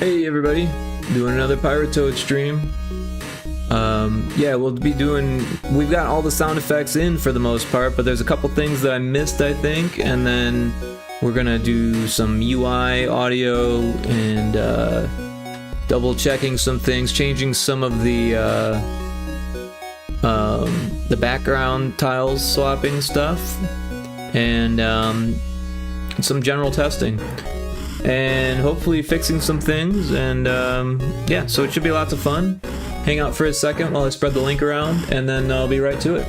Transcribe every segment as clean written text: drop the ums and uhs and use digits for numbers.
Hey everybody, doing another Pyrotoad stream. Yeah, we've got all the sound effects in for the most part, but there's a couple things that I missed, I think, and then we're gonna do some UI audio and double checking some things, changing some of the background tiles, swapping stuff, and some general testing. And hopefully fixing some things, and yeah, so it should be lots of fun. Hang out for a second while I spread the link around, and then I'll be right to it.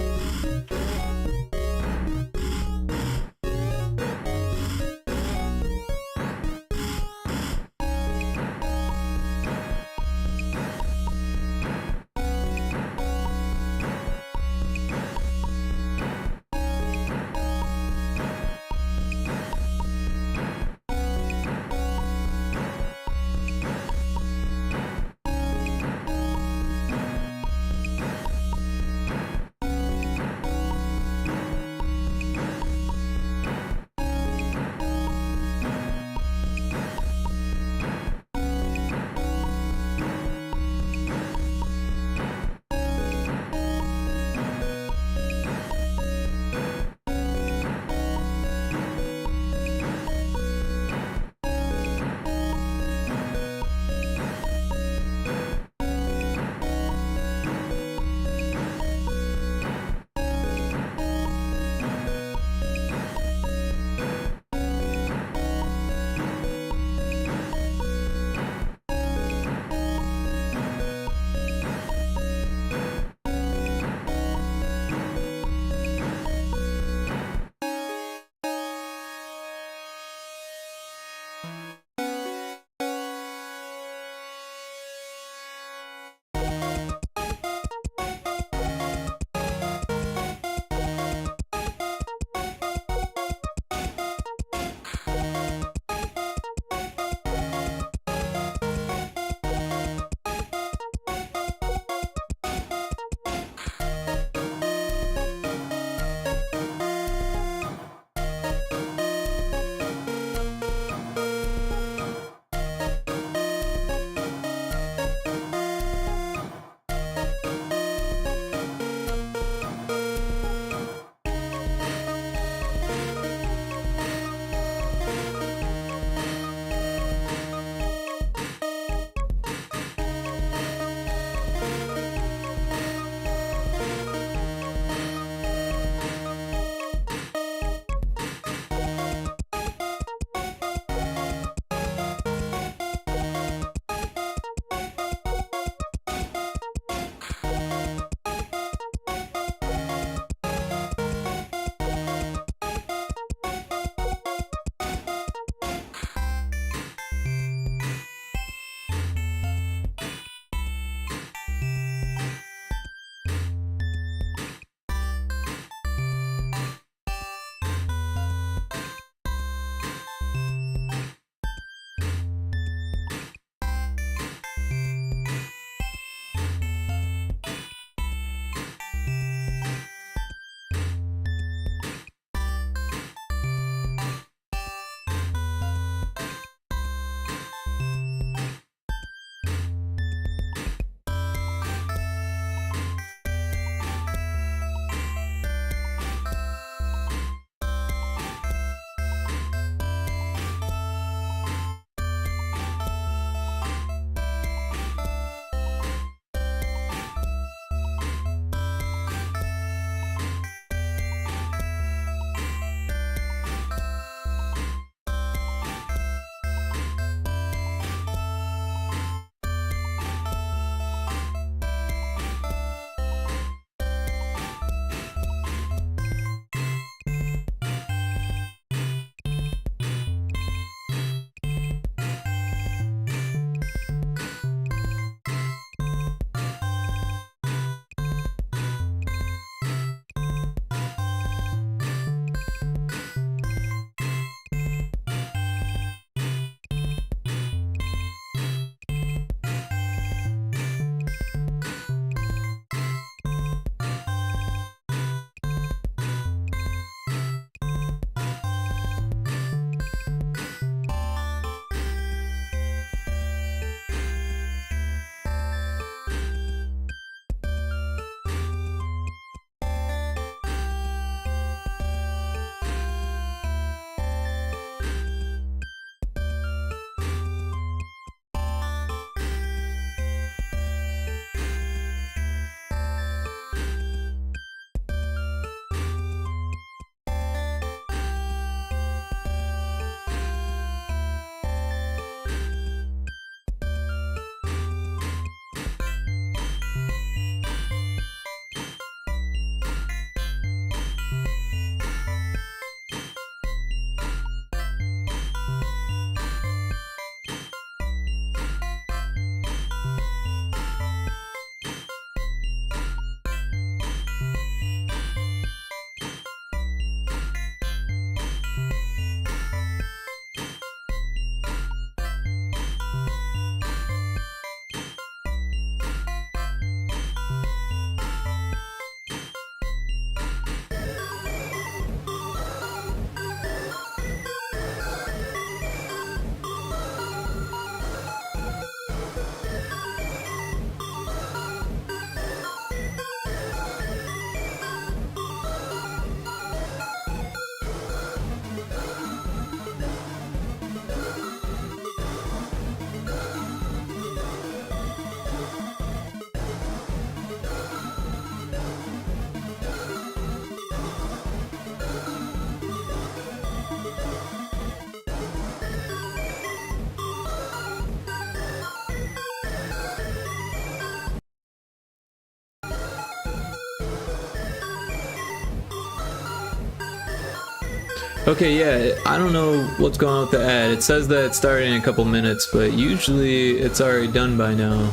Okay, yeah, I don't know what's going on with the ad. It says that it's starting in a couple minutes, but usually it's already done by now.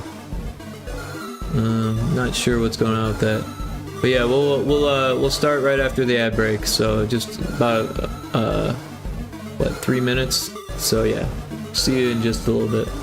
Not sure what's going on with that. But yeah, we'll start right after the ad break. So just about what, 3 minutes? So yeah, see you in just a little bit.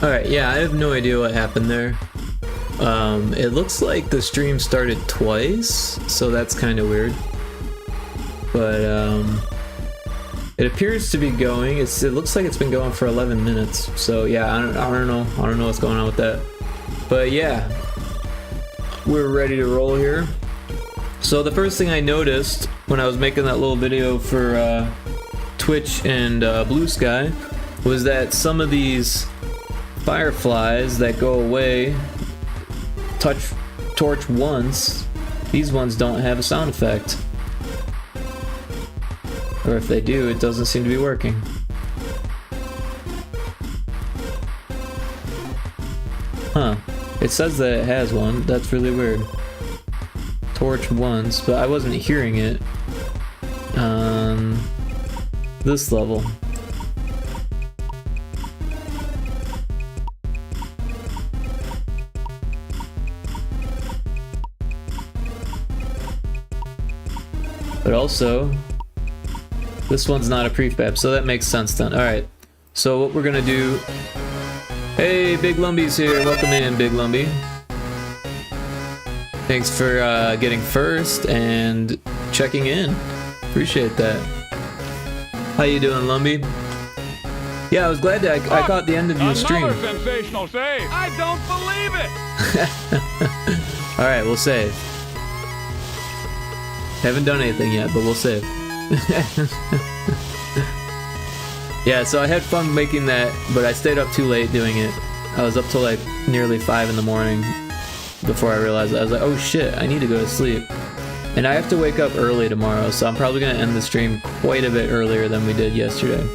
Alright, yeah, I have no idea what happened there. It looks like the stream started twice, so that's kind of weird. But, it appears to be going. It looks like it's been going for 11 minutes. So yeah, I don't know what's going on with that. But yeah, we're ready to roll here. So the first thing I noticed when I was making that little video for Twitch and Blue Sky was that some of these fireflies that go away, torch once, these ones don't have a sound effect. Or if they do, it doesn't seem to be working. Huh. It says that it has one. That's really weird. Torch once, but I wasn't hearing it on this level. But also, this one's not a prefab, so that makes sense then. Alright, so what we're gonna do... Hey, Big Lumbie's here. Welcome in, Big Lumbie. Thanks for getting first and checking in. Appreciate that. How you doing, Lumbie? Yeah, I was glad that I caught the end of your stream. Another sensational save. I don't believe it. All right, we'll save. Haven't done anything yet, but we'll save. Yeah, so I had fun making that, but I stayed up too late doing it. I was up till like nearly 5 in the morning before I realized it. I was like, oh shit, I need to go to sleep. And I have to wake up early tomorrow, so I'm probably going to end the stream quite a bit earlier than we did yesterday.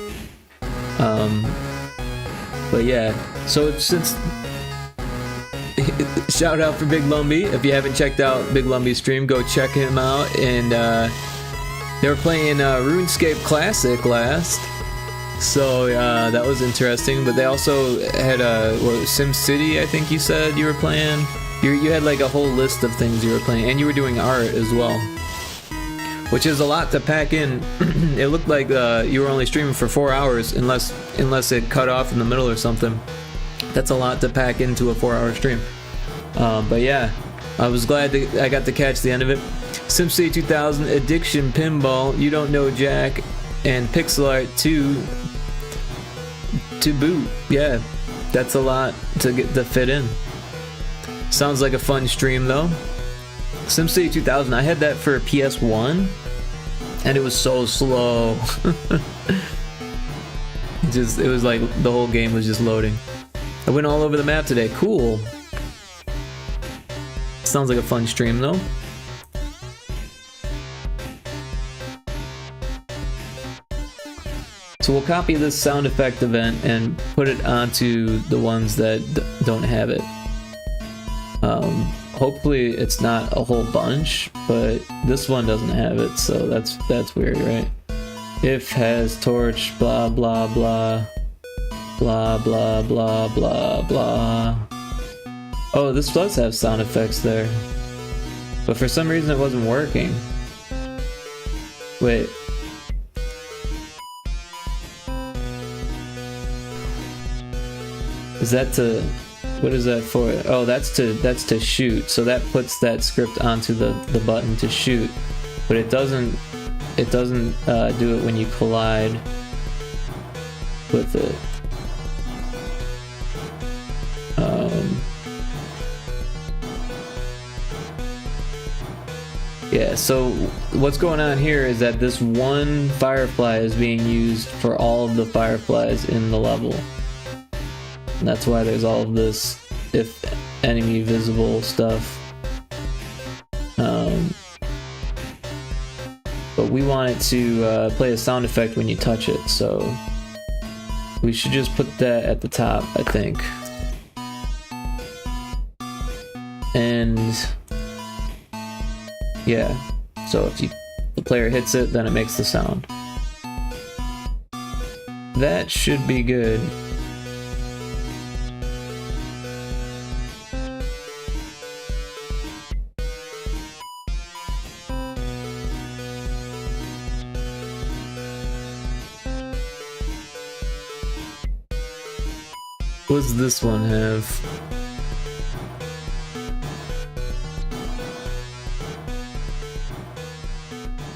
But yeah, so since... Shout out for Big Lumbie. If you haven't checked out Big Lumbie's stream, go check him out. And they were playing RuneScape Classic last. So that was interesting, but they also had SimCity, I think you said you were playing. You had like a whole list of things you were playing, and you were doing art as well, which is a lot to pack in. It looked like you were only streaming for 4 hours, unless it cut off in the middle or something. That's a lot to pack into a 4-hour stream. But yeah, I was glad that I got to catch the end of it. SimCity 2000, Addiction Pinball, You Don't Know Jack, and Pixel Art 2 to boot. Yeah, that's a lot to get to fit in. Sounds like a fun stream though. SimCity 2000, I had that for PS1 and it was so slow. It was like the whole game was just loading. I went all over the map today. Cool. Sounds like a fun stream though. So we'll copy this sound effect event and put it onto the ones that don't have it. Hopefully it's not a whole bunch, but this one doesn't have it, so that's weird, right? If has torch, blah blah blah, blah blah blah blah blah. Oh, this does have sound effects there, but for some reason it wasn't working. Wait. Is that to, what is that for? Oh, that's to shoot. So that puts that script onto the button to shoot, but it doesn't do it when you collide with it. Yeah, so what's going on here is that this one firefly is being used for all of the fireflies in the level. And that's why there's all of this if enemy visible stuff. But we want it to play a sound effect when you touch it, so we should just put that at the top, I think. And yeah, so if the player hits it, then it makes the sound. That should be good. What does this one have?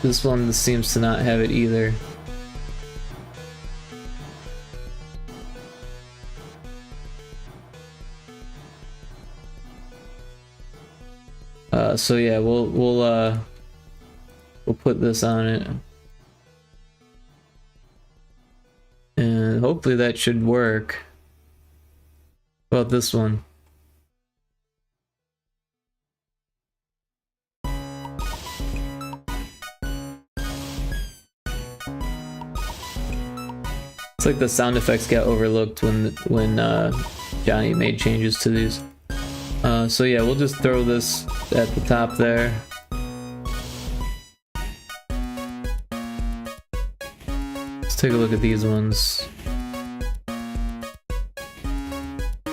This one seems to not have it either. So yeah, we'll put this on it. And hopefully that should work. What about this one? It's like the sound effects got overlooked when Johnny made changes to these. So yeah, we'll just throw this at the top there. Let's take a look at these ones.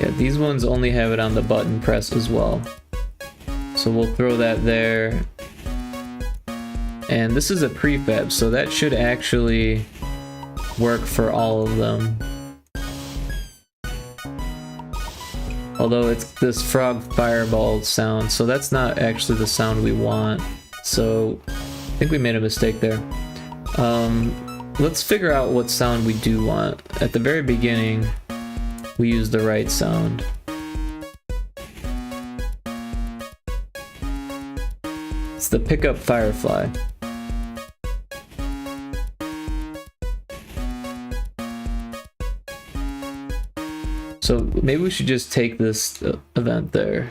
Yeah, these ones only have it on the button press as well. So we'll throw that there. And this is a prefab, so that should actually work for all of them. Although it's this frog fireball sound, so that's not actually the sound we want. So I think we made a mistake there. Let's figure out what sound we do want. At the very beginning, we use the right sound. It's the pickup firefly. So maybe we should just take this event there.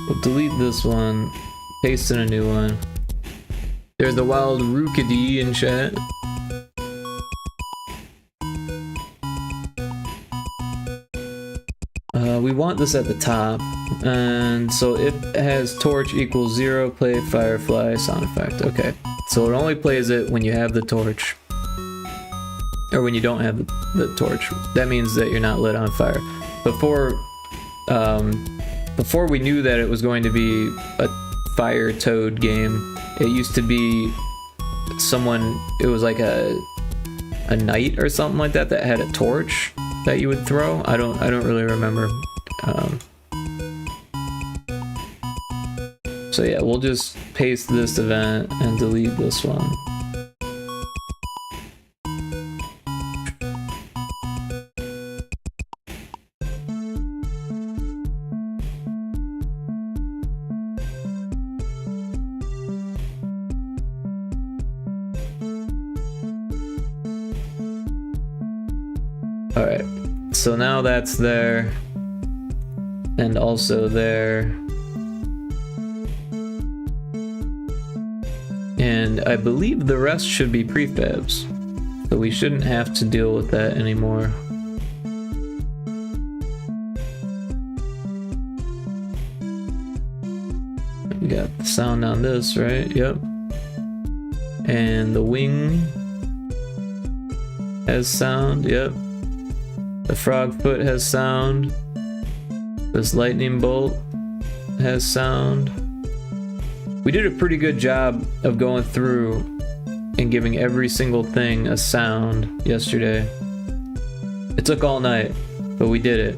We'll delete this one, paste in a new one. There's the wild Rookity in chat. We want this at the top, and so if it has torch equals 0, play firefly sound effect. Okay, so it only plays it when you have the torch, or when you don't have the torch. That means that you're not lit on fire. Before we knew that it was going to be a Pyrotoad game, it used to be it was like a knight or something like that had a torch that you would throw. I don't really remember. So yeah, we'll just paste this event and delete this one. Alright, so now that's there, and also there. And I believe the rest should be prefabs, so we shouldn't have to deal with that anymore. We got the sound on this, right? Yep. And the wing has sound, yep. The frog foot has sound. This lightning bolt has sound. We did a pretty good job of going through and giving every single thing a sound yesterday. It took all night, but we did it.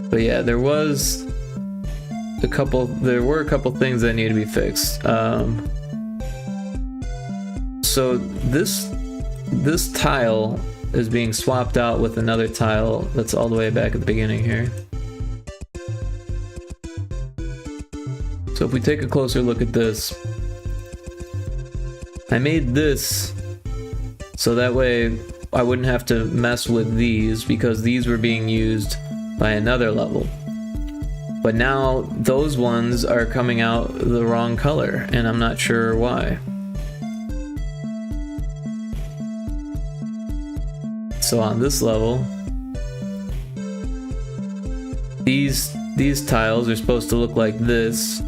But yeah, there were a couple things that need to be fixed. So this tile is being swapped out with another tile that's all the way back at the beginning here. So if we take a closer look at this, I made this so that way I wouldn't have to mess with these, because these were being used by another level. But now those ones are coming out the wrong color, and I'm not sure why. So on this level, these tiles are supposed to look like this,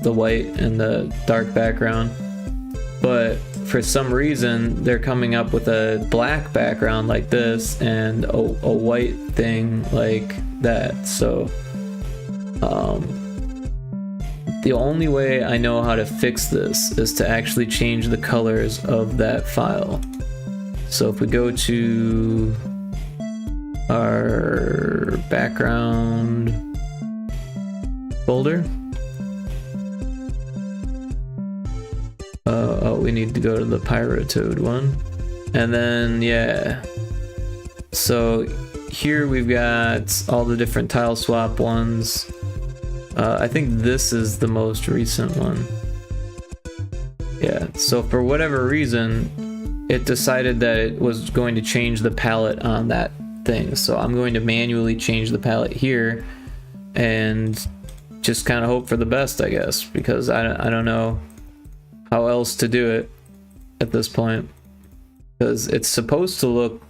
the white and the dark background, but for some reason they're coming up with a black background like this and a white thing like that. So the only way I know how to fix this is to actually change the colors of that file. So if we go to our background folder, oh, we need to go to the Pyrotoad one, and then yeah, so here we've got all the different tile swap ones. I think this is the most recent one. Yeah, so for whatever reason, it decided that it was going to change the palette on that thing. So I'm going to manually change the palette here and just kind of hope for the best, I guess, because I don't know how else to do it at this point. Because it's supposed to look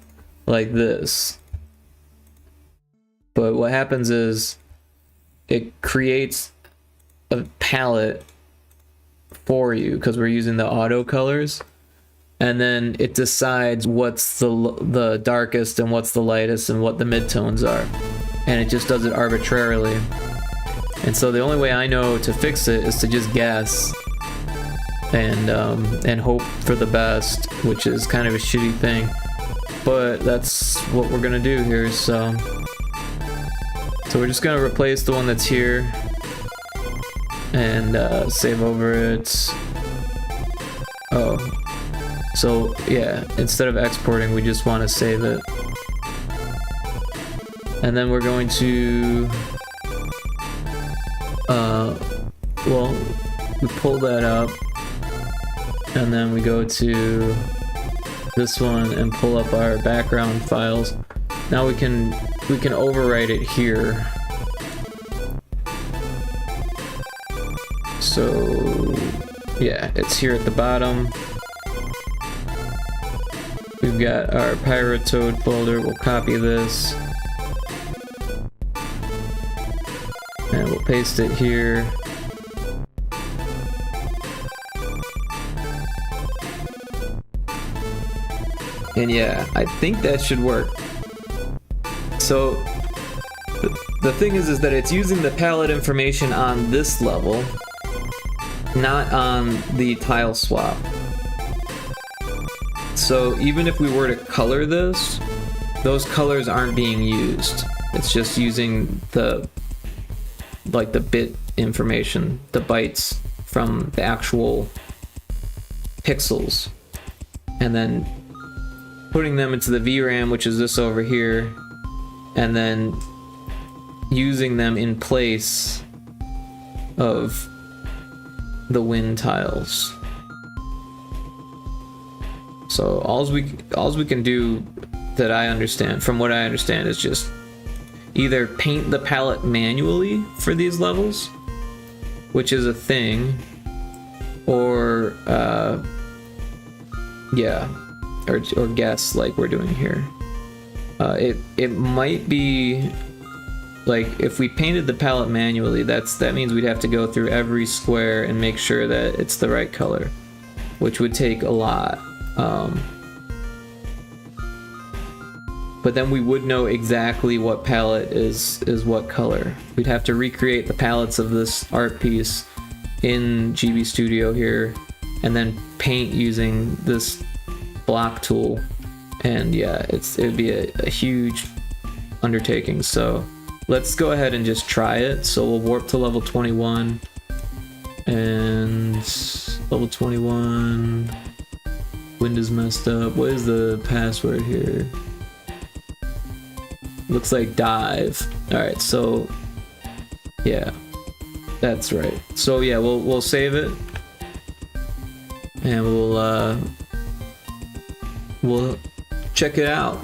like this. But what happens is it creates a palette for you because we're using the auto colors, and then it decides what's the darkest and what's the lightest and what the midtones are, and it just does it arbitrarily. And so the only way I know to fix it is to just guess and hope for the best, which is kind of a shitty thing, but that's what we're gonna do here. So we're just gonna replace the one that's here and save over it. Oh, so yeah, instead of exporting, we just want to save it, and then we're going to well, we pull that up, and then we go to this one and pull up our background files. Now we can overwrite it here. So yeah, it's here at the bottom. We've got our Pyrotoad folder. We'll copy this and we'll paste it here. And yeah, I think that should work. So the thing is that it's using the palette information on this level, not on the tile swap. So even if we were to color this, those colors aren't being used. It's just using the bit information, the bytes from the actual pixels, and then putting them into the VRAM, which is this over here, and then using them in place of the wind tiles. So all we can do, that I understand, from what I understand, is just either paint the palette manually for these levels, which is a thing, or yeah, or guess like we're doing here. It might be like if we painted the palette manually, that means we'd have to go through every square and make sure that it's the right color, which would take a lot. But then we would know exactly what palette is what color. We'd have to recreate the palettes of this art piece in GB Studio here, and then paint using this block tool. And yeah, it'd be a huge undertaking. So let's go ahead and just try it. So we'll warp to level 21, and level 21. Wind is messed up. What is the password here? Looks like dive. All right, so yeah, that's right. So yeah, we'll save it, and we'll check it out.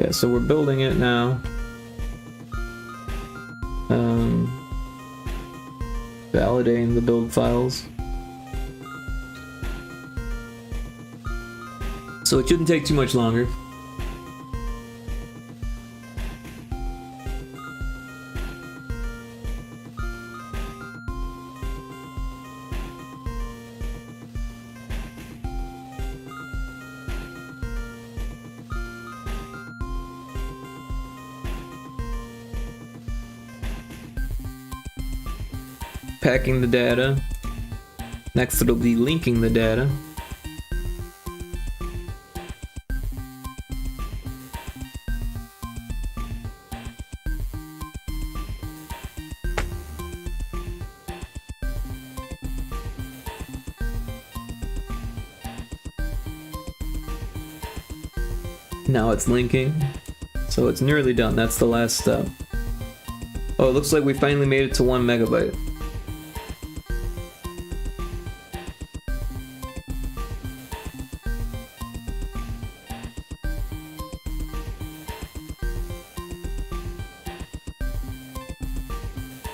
Yeah, so we're building it now. Validating the build files. So it shouldn't take too much longer. packing the data. Next it'll be linking the data. Now it's linking, so it's nearly done. That's the last step. Oh, it looks like we finally made it to 1 megabyte.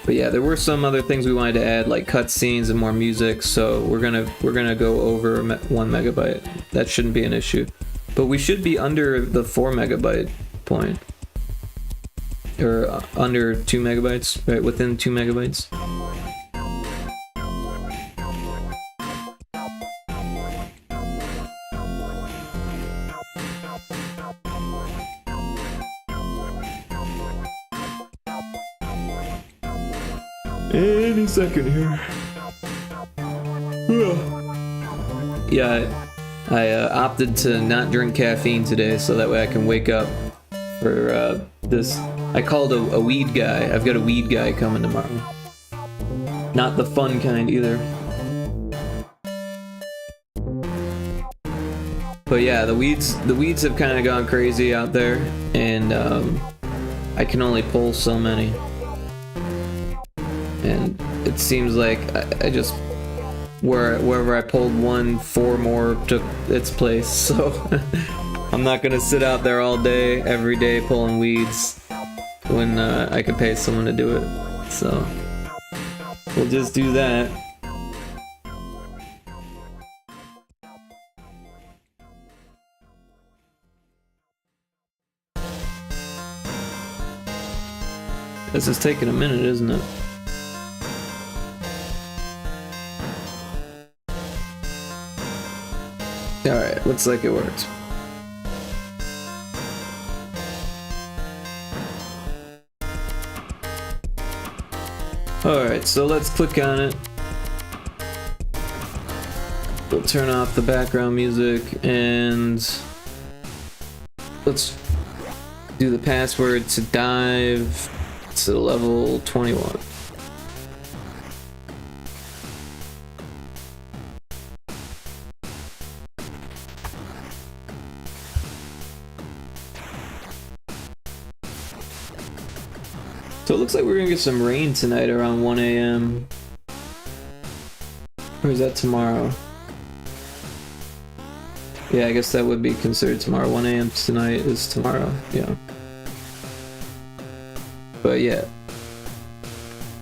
But yeah, there were some other things we wanted to add, like cutscenes and more music. So we're gonna go over 1 megabyte. That shouldn't be an issue. But we should be under the 4 megabyte point. Or under 2 megabytes, right? Within 2 megabytes. Any second here. Yeah, I opted to not drink caffeine today so that way I can wake up for this. I called a weed guy. I've got a weed guy coming tomorrow. Not the fun kind either. But yeah, the weeds have kind of gone crazy out there, and I can only pull so many. And it seems like I just wherever I pulled one, 4 more took its place. So I'm not gonna sit out there all day, every day pulling weeds when I could pay someone to do it. So we'll just do that. This is taking a minute, isn't it? Alright, looks like it worked. Alright, so let's click on it. We'll turn off the background music and let's do the password to dive to level 21. So it looks like we're gonna get some rain tonight around 1 a.m. Or is that tomorrow? Yeah, I guess that would be considered tomorrow. 1 a.m. tonight is tomorrow, yeah. But yeah.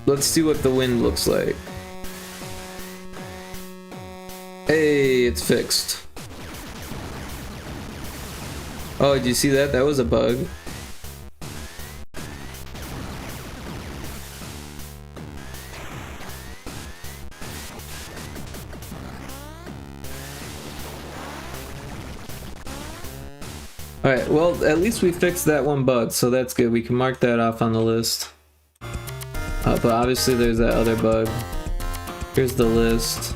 Let's see what the wind looks like. Hey, it's fixed. Oh, did you see that? That was a bug. Alright, well, at least we fixed that one bug, so that's good. We can mark that off on the list. But obviously there's that other bug. Here's the list.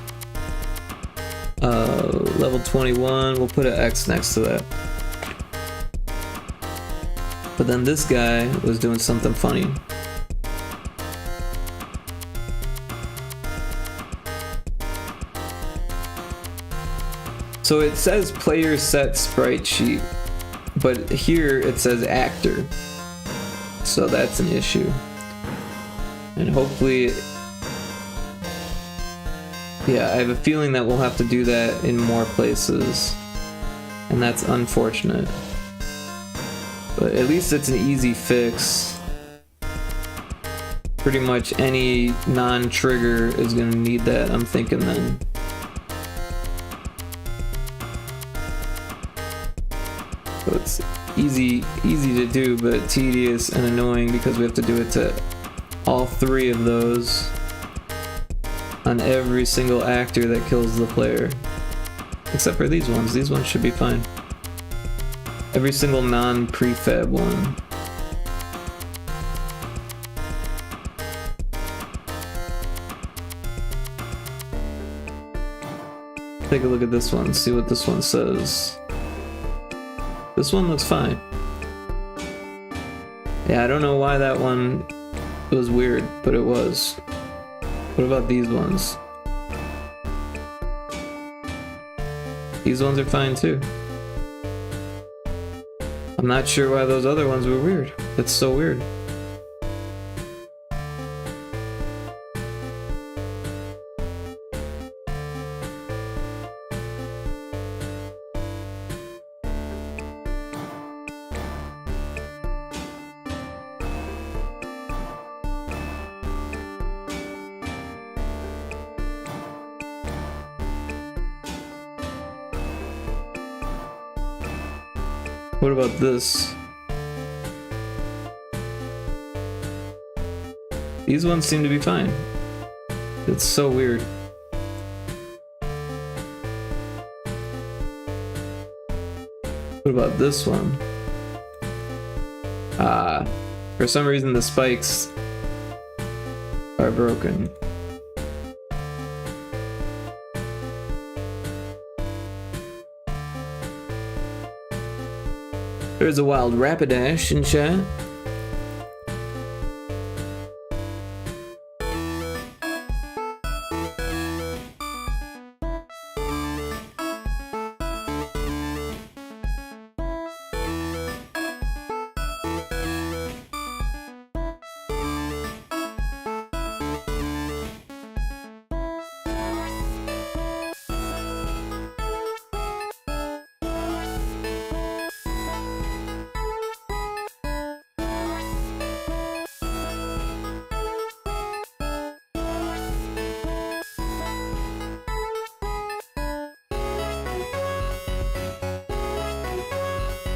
Level 21, we'll put an X next to that. But then this guy was doing something funny. So it says player set sprite sheet, but here it says actor. So that's an issue. And hopefully, yeah, I have a feeling that we'll have to do that in more places. And that's unfortunate. But at least it's an easy fix. Pretty much any non-trigger is gonna need that, I'm thinking then. So it's easy to do, but tedious and annoying because we have to do it to all 3 of those on every single actor that kills the player. Except for these ones. These ones should be fine. Every single non-prefab one. Take a look at this one, see what this one says. This one looks fine. Yeah, I don't know why that one was weird, but it was. What about these ones? These ones are fine too. I'm not sure why those other ones were weird. That's so weird. What about this? These ones seem to be fine. It's so weird. What about this one? For some reason the spikes are broken. There's a wild Rapidash in chat.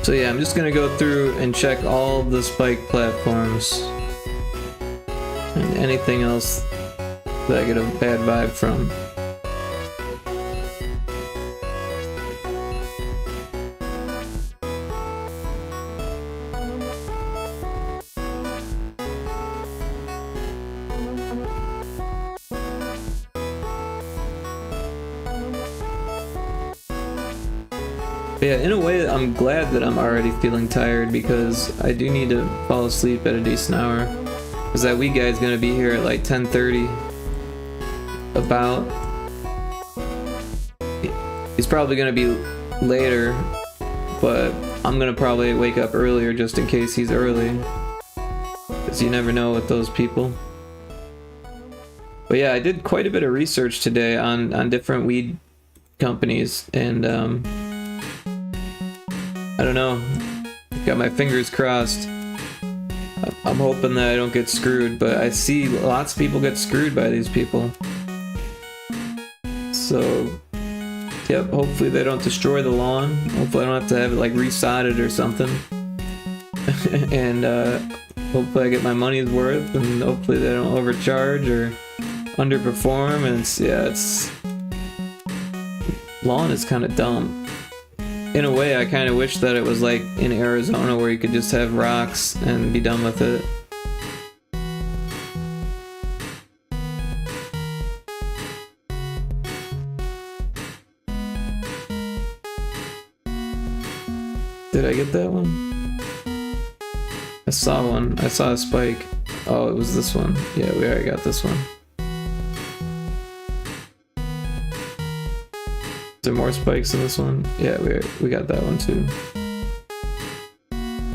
So yeah, I'm just gonna go through and check all the spike platforms and anything else that I get a bad vibe from. Yeah, in a way, I'm glad that I'm already feeling tired because I do need to fall asleep at a decent hour. Because that wee guy's gonna be here at like 10:30. About. He's probably gonna be later, but I'm gonna probably wake up earlier just in case he's early. Because you never know with those people. But yeah, I did quite a bit of research today on different weed companies, and I don't know, got my fingers crossed. I'm hoping that I don't get screwed, but I see lots of people get screwed by these people. So, yep, hopefully they don't destroy the lawn. Hopefully I don't have to have it like resodded or something. And hopefully I get my money's worth, and hopefully they don't overcharge or underperform. And it's lawn is kind of dumb. In a way, I kind of wish that it was like in Arizona where you could just have rocks and be done with it. Did I get that one? I saw one. I saw a spike. Oh, it was this one. Yeah, we already got this one. Is there more spikes in this one? Yeah, we got that one too.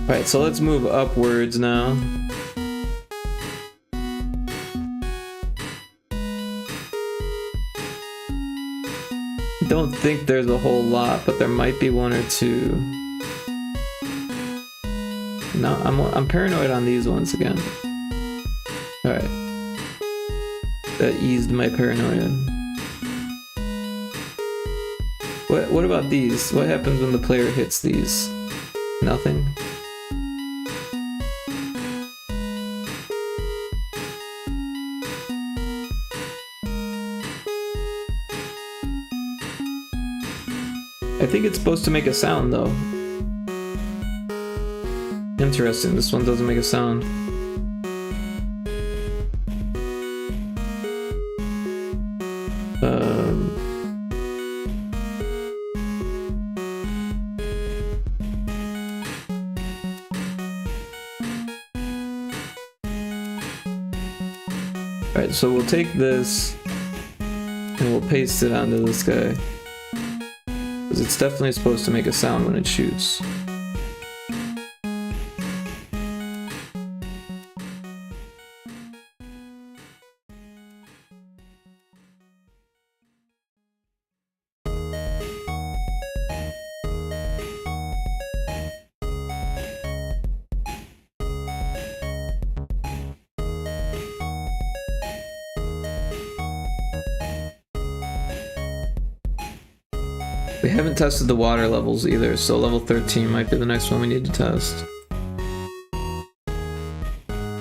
Alright, so let's move upwards now. Don't think there's a whole lot, but there might be one or two. No, I'm paranoid on these ones again. Alright. That eased my paranoia. What about these? What happens when the player hits these? Nothing? I think it's supposed to make a sound though. Interesting, this one doesn't make a sound. Alright, so we'll take this and we'll paste it onto this guy. Because it's definitely supposed to make a sound when it shoots. We haven't tested the water levels either, so level 13 might be the next one we need to test.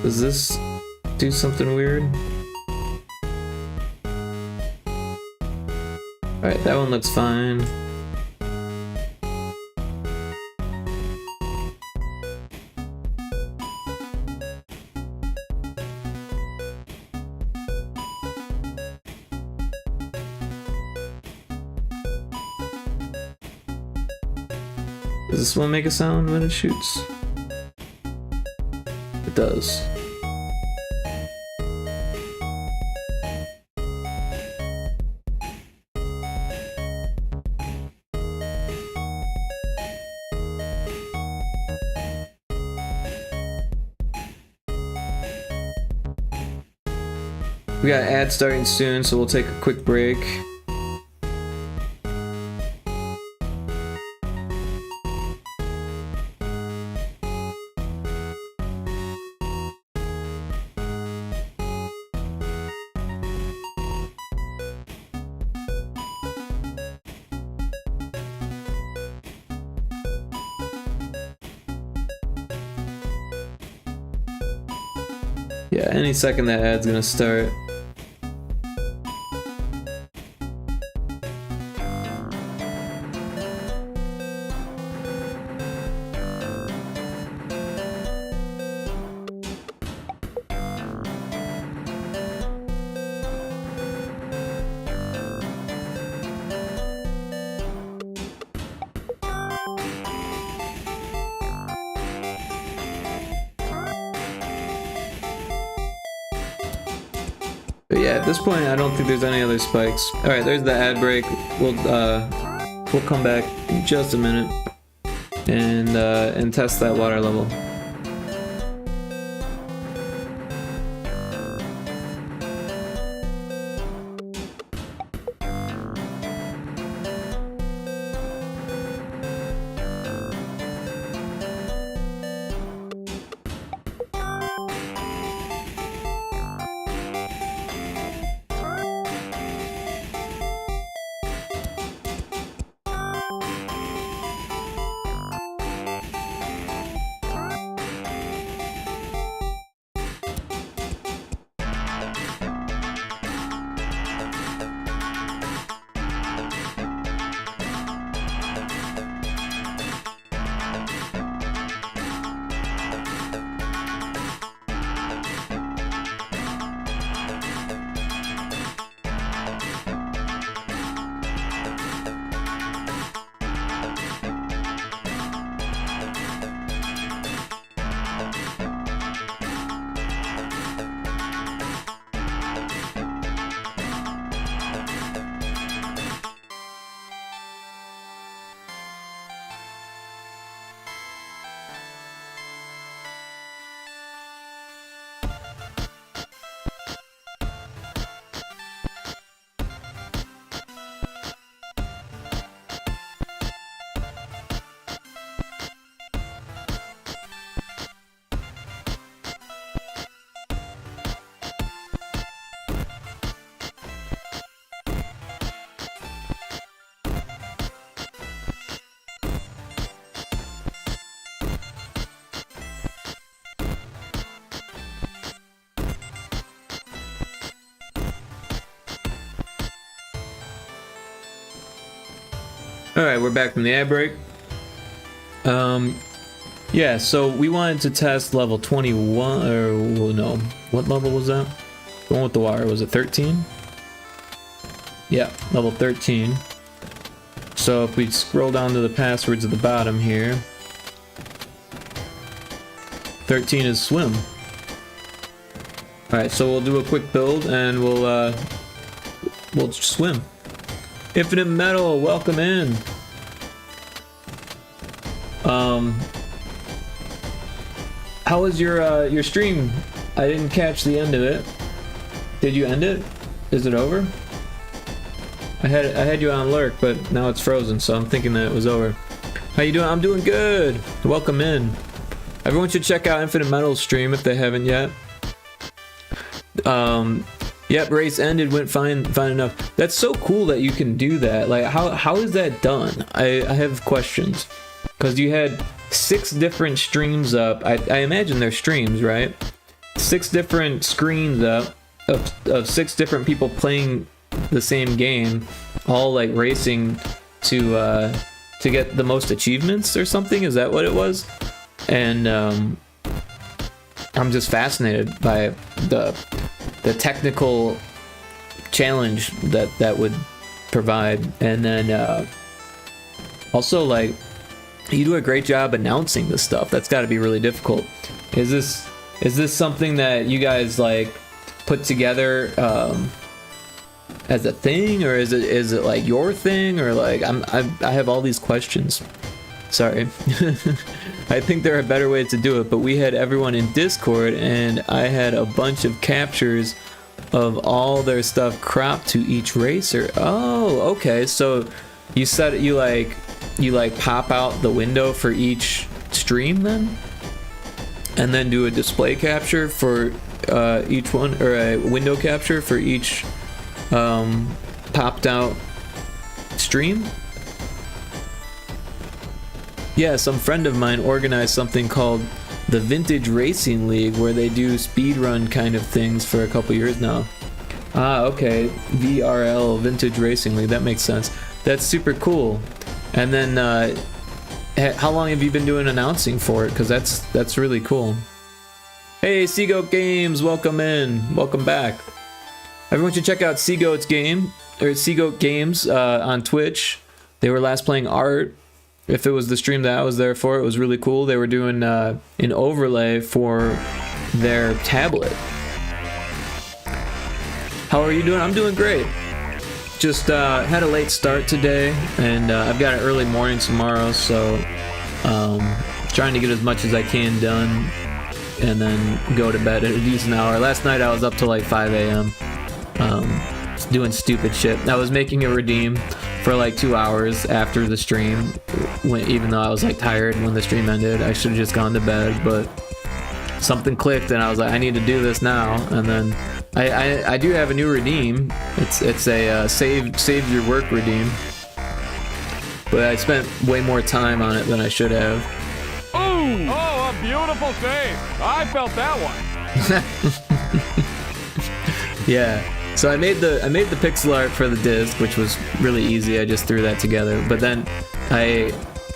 Does this do something weird? Alright, that one looks fine. Does this one make a sound when it shoots? It does. We got ads starting soon, so we'll take a quick break. Yeah, any second that ad's gonna start. But yeah, at this point, I don't think there's any other spikes. All right, there's the ad break. We'll come back in just a minute and test that water level. Alright, we're back from the ad break. Yeah, so we wanted to test level 21, or well, no, what level was that? The one with the wire, was it 13? Yeah, level 13. So if we scroll down to the passwords at the bottom here, 13 is swim. All right, so we'll do a quick build and we'll swim. Infinite Metal, welcome in. How was your stream? I didn't catch the end of it. Did you end it? Is it over? I had you on lurk, but now it's frozen, so I'm thinking that it was over. How you doing? I'm doing good. Welcome in. Everyone should check out Infinite Metal's stream if they haven't yet. Yep, race ended, went fine enough. That's so cool that you can do that. Like, how is that done? I have questions. Because you had 6 different streams up. I imagine they're streams, right? 6 different screens up of 6 different people playing the same game, all like racing to get the most achievements or something. Is that what it was? And I'm just fascinated by the technical challenge that would provide. And then also, like, you do a great job announcing this stuff. That's got to be really difficult. Is this something that you guys like put together as a thing, or is it like your thing, or like I have all these questions. Sorry. I think there are better ways to do it, but we had everyone in Discord and I had a bunch of captures of all their stuff cropped to each racer. Oh, okay. So you said you like pop out the window for each stream then? And then do a display capture for each one, or a window capture for each popped out stream? Yeah, some friend of mine organized something called the Vintage Racing League, where they do speedrun kind of things for a couple years now. Ah, okay. VRL, Vintage Racing League. That makes sense. That's super cool. And then, how long have you been doing announcing for it? Because that's really cool. Hey, Seagoat Games, welcome in. Welcome back. Everyone should check out Seagoat's game, or Seagoat Games on Twitch. They were last playing Art. If it was the stream that I was there for, it was really cool. They were doing an overlay for their tablet. How are you doing? I'm doing great. Just had a late start today, and I've got an early morning tomorrow, so trying to get as much as I can done, and then go to bed at a decent hour. Last night I was up till like 5 a.m. Doing stupid shit. I was making a redeem for like 2 hours after the stream, even though I was like tired when the stream ended. I should have just gone to bed, but something clicked and I was like, I need to do this now. And then I do have a new redeem. It's a save your work redeem, but I spent way more time on it than I should have. Oh, a beautiful save. I felt that one. Yeah. So I made the pixel art for the disc, which was really easy. I just threw that together. But then I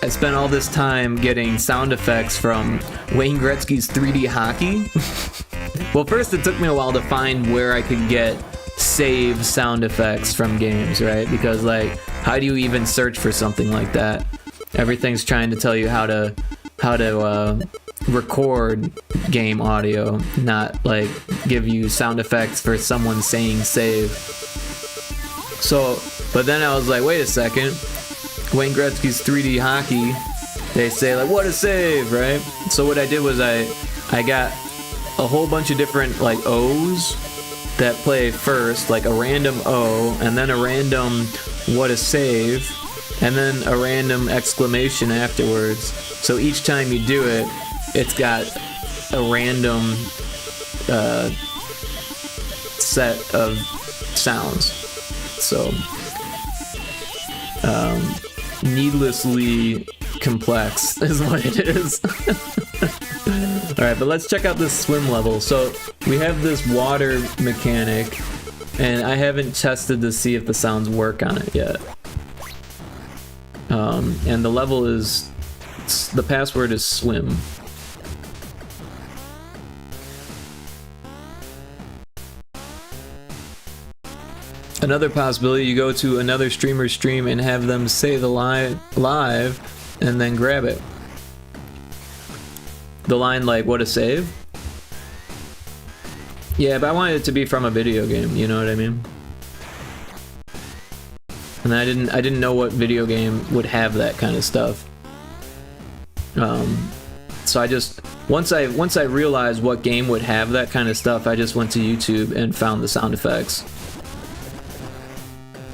spent all this time getting sound effects from Wayne Gretzky's 3D hockey. Well, first it took me a while to find where I could get save sound effects from games, right? Because like, how do you even search for something like that? Everything's trying to tell you how to record game audio, not like give you sound effects for someone saying save. So, but then I was like, wait a second, Wayne Gretzky's 3D hockey, they say like, what a save, right? So what I did was I got a whole bunch of different like O's that play first, like a random O, and then a random what a save, and then a random exclamation afterwards. So each time you do it, it's got a random set of sounds. So needlessly complex is what it is. Alright, but let's check out this swim level. So we have this water mechanic, and I haven't tested to see if the sounds work on it yet. And the level is, the password is swim. Another possibility, you go to another streamer's stream and have them say the live and then grab it. The line like, what a save? Yeah, but I wanted it to be from a video game, you know what I mean? And I didn't know what video game would have that kind of stuff. So I just once I realized what game would have that kind of stuff, I just went to YouTube and found the sound effects.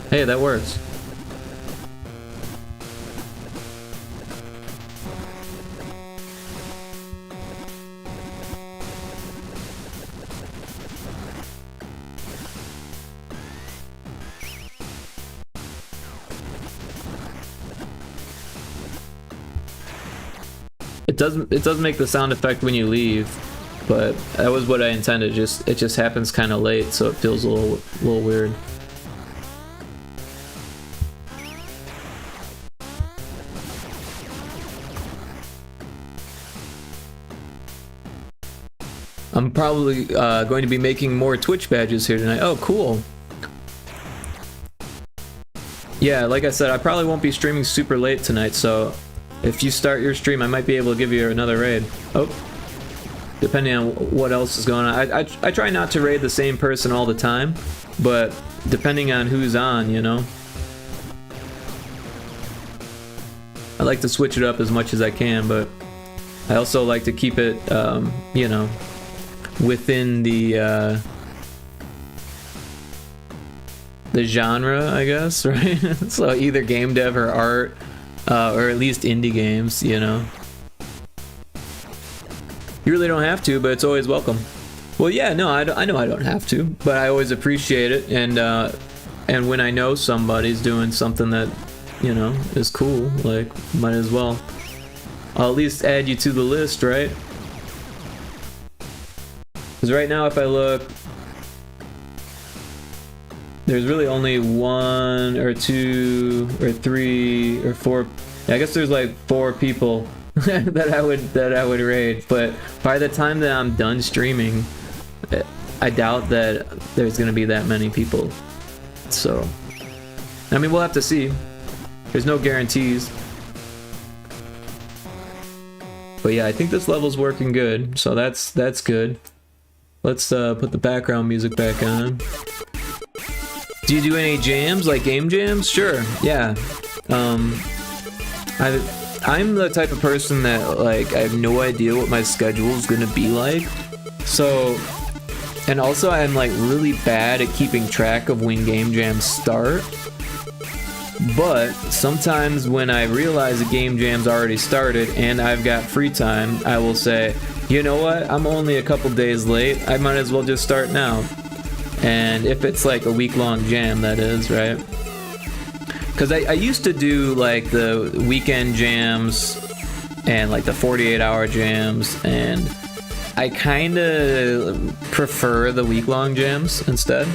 Hey, that works. It does make the sound effect when you leave, but that was what I intended. It just happens kind of late, so it feels a little weird. I'm probably going to be making more Twitch badges here tonight. Oh, cool. Yeah, like I said, I probably won't be streaming super late tonight, so if you start your stream, I might be able to give you another raid. Oh, depending on what else is going on. I try not to raid the same person all the time, but depending on who's on, you know. I like to switch it up as much as I can, but I also like to keep it, you know, within the genre, I guess, right? So either game dev or art, or at least indie games, you know. You really don't have to, but it's always welcome. Well, yeah, no, I know I don't have to, but I always appreciate it, and when I know somebody's doing something that, you know, is cool, like, might as well. I'll at least add you to the list, right? Because right now, if I look, there's really only 1 or 2 or 3 or 4. I guess there's like 4 people that I would raid. But by the time that I'm done streaming, I doubt that there's gonna be that many people. So, I mean, we'll have to see. There's no guarantees. But yeah, I think this level's working good, so that's good. Let's put the background music back on. Do you do any jams, like game jams? Sure, yeah. I'm the type of person that, like, I have no idea what my schedule is gonna be like. So, and also I'm like really bad at keeping track of when game jams start. But sometimes when I realize a game jam's already started and I've got free time, I will say, you know what, I'm only a couple days late, I might as well just start now. And if it's like a week-long jam, that is, right? Because I used to do like the weekend jams and like the 48-hour jams, and I kind of prefer the week-long jams instead.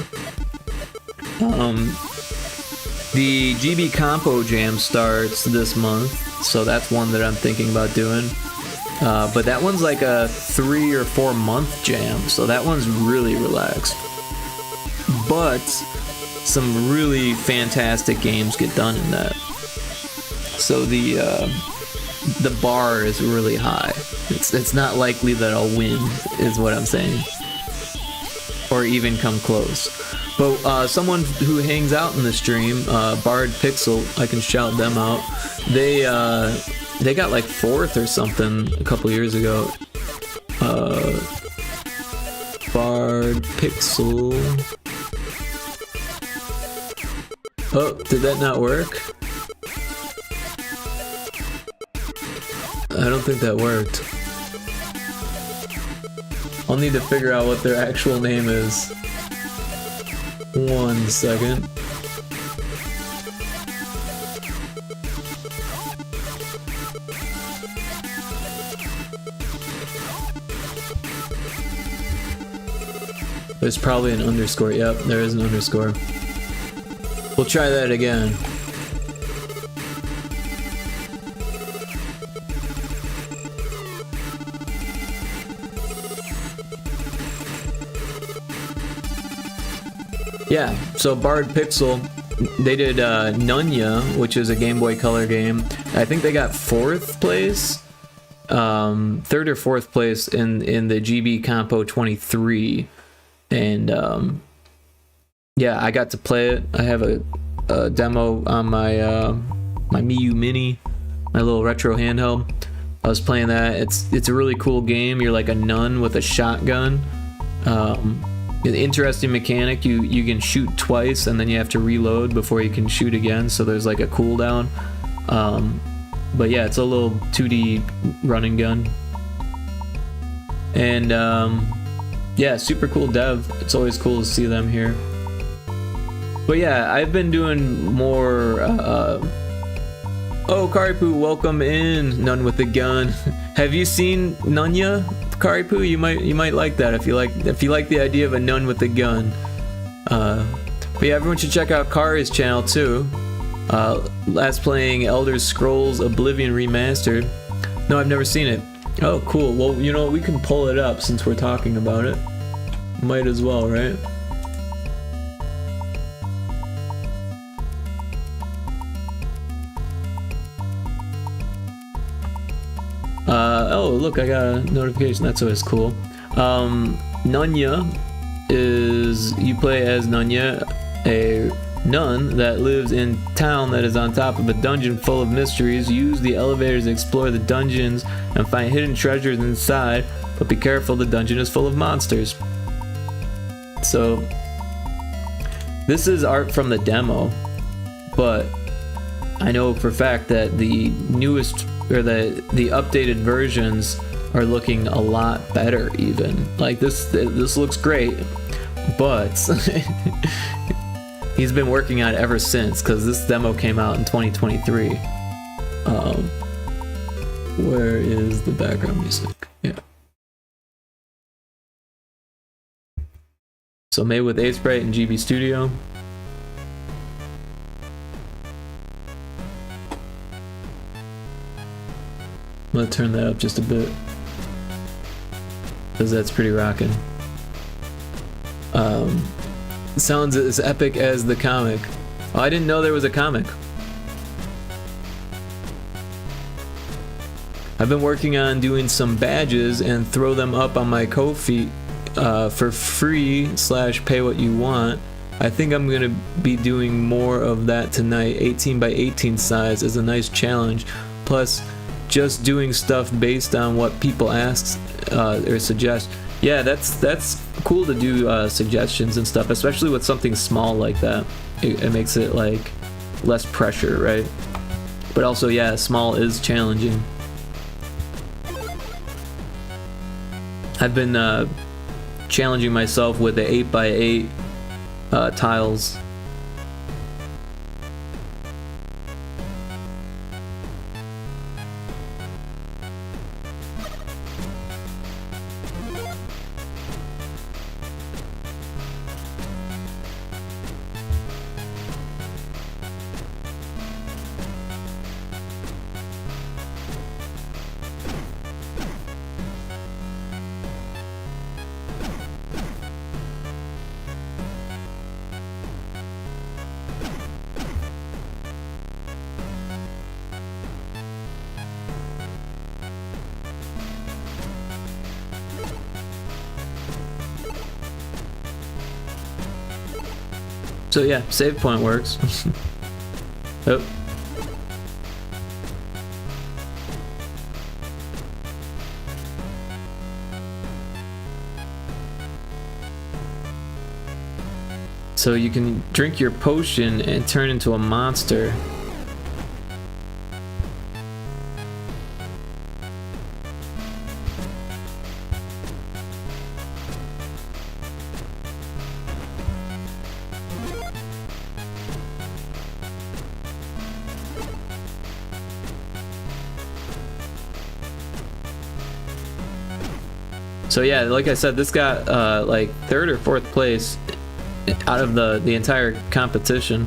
The GB Compo jam starts this month, so that's one that I'm thinking about doing. But that one's like a 3 or 4 month jam, so that one's really relaxed. But some really fantastic games get done in that. So the bar is really high. It's not likely that I'll win, is what I'm saying, or even come close. But someone who hangs out in the stream, Bard Pixel, I can shout them out. They got like 4th or something a couple years ago. Bard Pixel. Oh, did that not work? I don't think that worked. I'll need to figure out what their actual name is. 1 second. There's probably an underscore. Yep, there is an underscore. We'll try that again. Yeah, so Bard Pixel, they did Nunya, which is a Game Boy Color game. I think they got 4th place, 3rd or 4th place in the GB Compo 23. and yeah, I got to play it. I have a demo on my my Miu Mini, my little retro handheld. I was playing that. It's a really cool game. You're like a nun with a shotgun. An interesting mechanic. You can shoot twice and then you have to reload before you can shoot again. So there's like a cooldown. But yeah, it's a little 2D running gun. And yeah, super cool dev. It's always cool to see them here. But yeah, I've been doing more. Oh, Karipu, welcome in. Nun with the gun. Have you seen Nunya, Karipu? You might like that if you like the idea of a nun with a gun. But yeah, everyone should check out Kari's channel too. Last playing Elder Scrolls Oblivion Remastered. No, I've never seen it. Oh, cool. Well, you know, we can pull it up since we're talking about it. Might as well, right? Oh, look, I got a notification. That's always cool. Nunya is, you play as Nunya, a nun that lives in town that is on top of a dungeon full of mysteries. Use the elevators to explore the dungeons and find hidden treasures inside, but be careful, the dungeon is full of monsters. So this is art from the demo, but I know for a fact that the newest or the updated versions are looking a lot better. Even like this looks great, but he's been working on it ever since, because this demo came out in 2023. Where is the background music? Yeah. So made with Sprite and GB Studio. I'm gonna turn that up just a bit, because that's pretty rocking. Sounds as epic as the comic. Oh, I didn't know there was a comic. I've been working on doing some badges and throw them up on my Ko-fi for free / pay what you want. I think I'm gonna be doing more of that tonight. 18 by 18 size is a nice challenge. Plus, just doing stuff based on what people ask or suggest. Yeah, that's cool to do suggestions and stuff, especially with something small like that. It makes it like less pressure, right? But also, yeah, small is challenging. I've been challenging myself with the 8 by 8 tiles. So yeah, save point works. Oh. So you can drink your potion and turn into a monster. So yeah, like I said, this got like 3rd or 4th place out of the entire competition.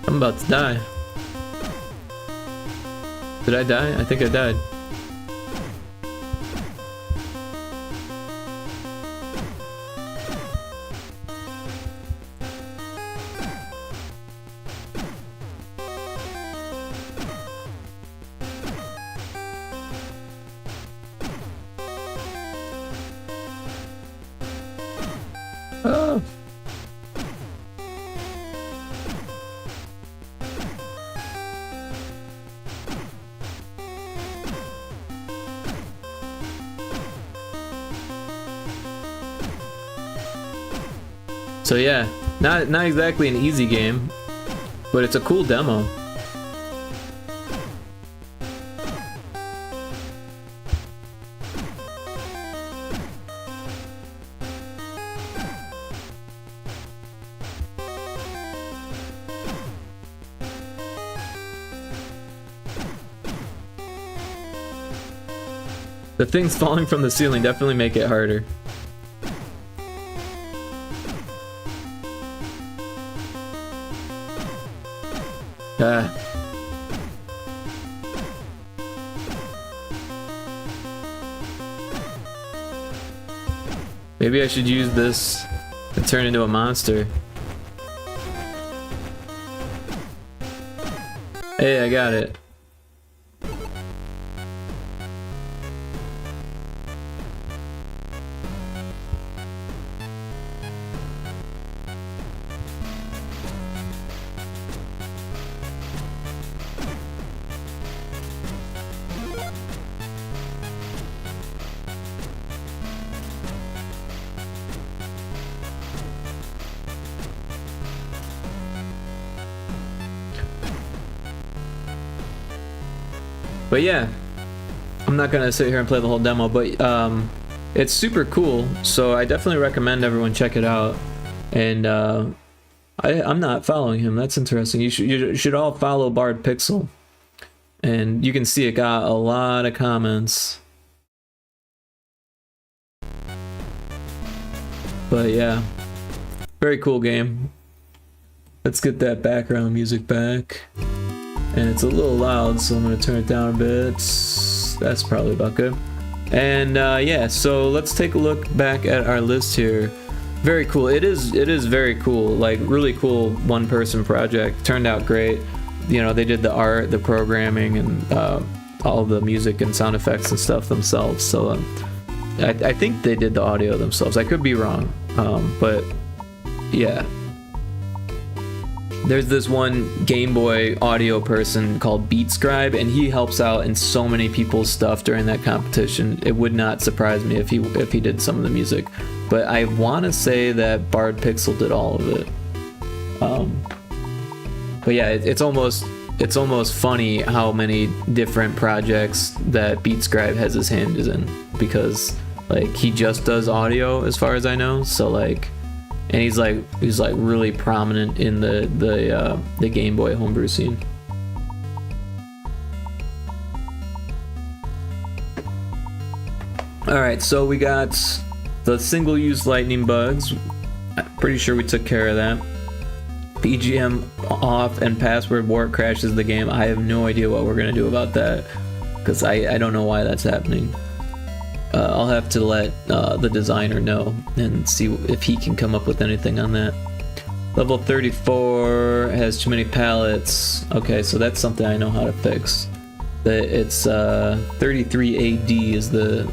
I'm about to die. Did I die? I think I died. Oh. So yeah, not exactly an easy game, but it's a cool demo. The things falling from the ceiling definitely make it harder. Ah. Maybe I should use this to turn into a monster. Hey, I got it. But yeah, I'm not gonna sit here and play the whole demo, but it's super cool, so I definitely recommend everyone check it out. And I'm not following him. That's interesting. You should all follow Bard Pixel, and you can see it got a lot of comments. But yeah, very cool game. Let's get that background music back. And it's a little loud, so I'm gonna turn it down a bit. That's probably about good. And yeah, so let's take a look back at our list here. Very cool. It is very cool. Like, really cool one-person project. Turned out great. You know, they did the art, the programming, and all the music and sound effects and stuff themselves. So I think they did the audio themselves. I could be wrong, but yeah. There's this one Game Boy audio person called BeatScribe, and he helps out in so many people's stuff during that competition. It would not surprise me if he did some of the music, but I want to say that Bard Pixel did all of it. But yeah, it's almost funny how many different projects that BeatScribe has his hand in, because like he just does audio as far as I know. So like. And he's like really prominent in the Game Boy homebrew scene. Alright, so we got the single-use lightning bugs. I'm pretty sure we took care of that. BGM off and password warp crashes the game. I have no idea what we're gonna do about that, because I don't know why that's happening. I'll have to let the designer know and see if he can come up with anything on that. Level 34 has too many pallets. Okay, so that's something I know how to fix. It's 33AD is the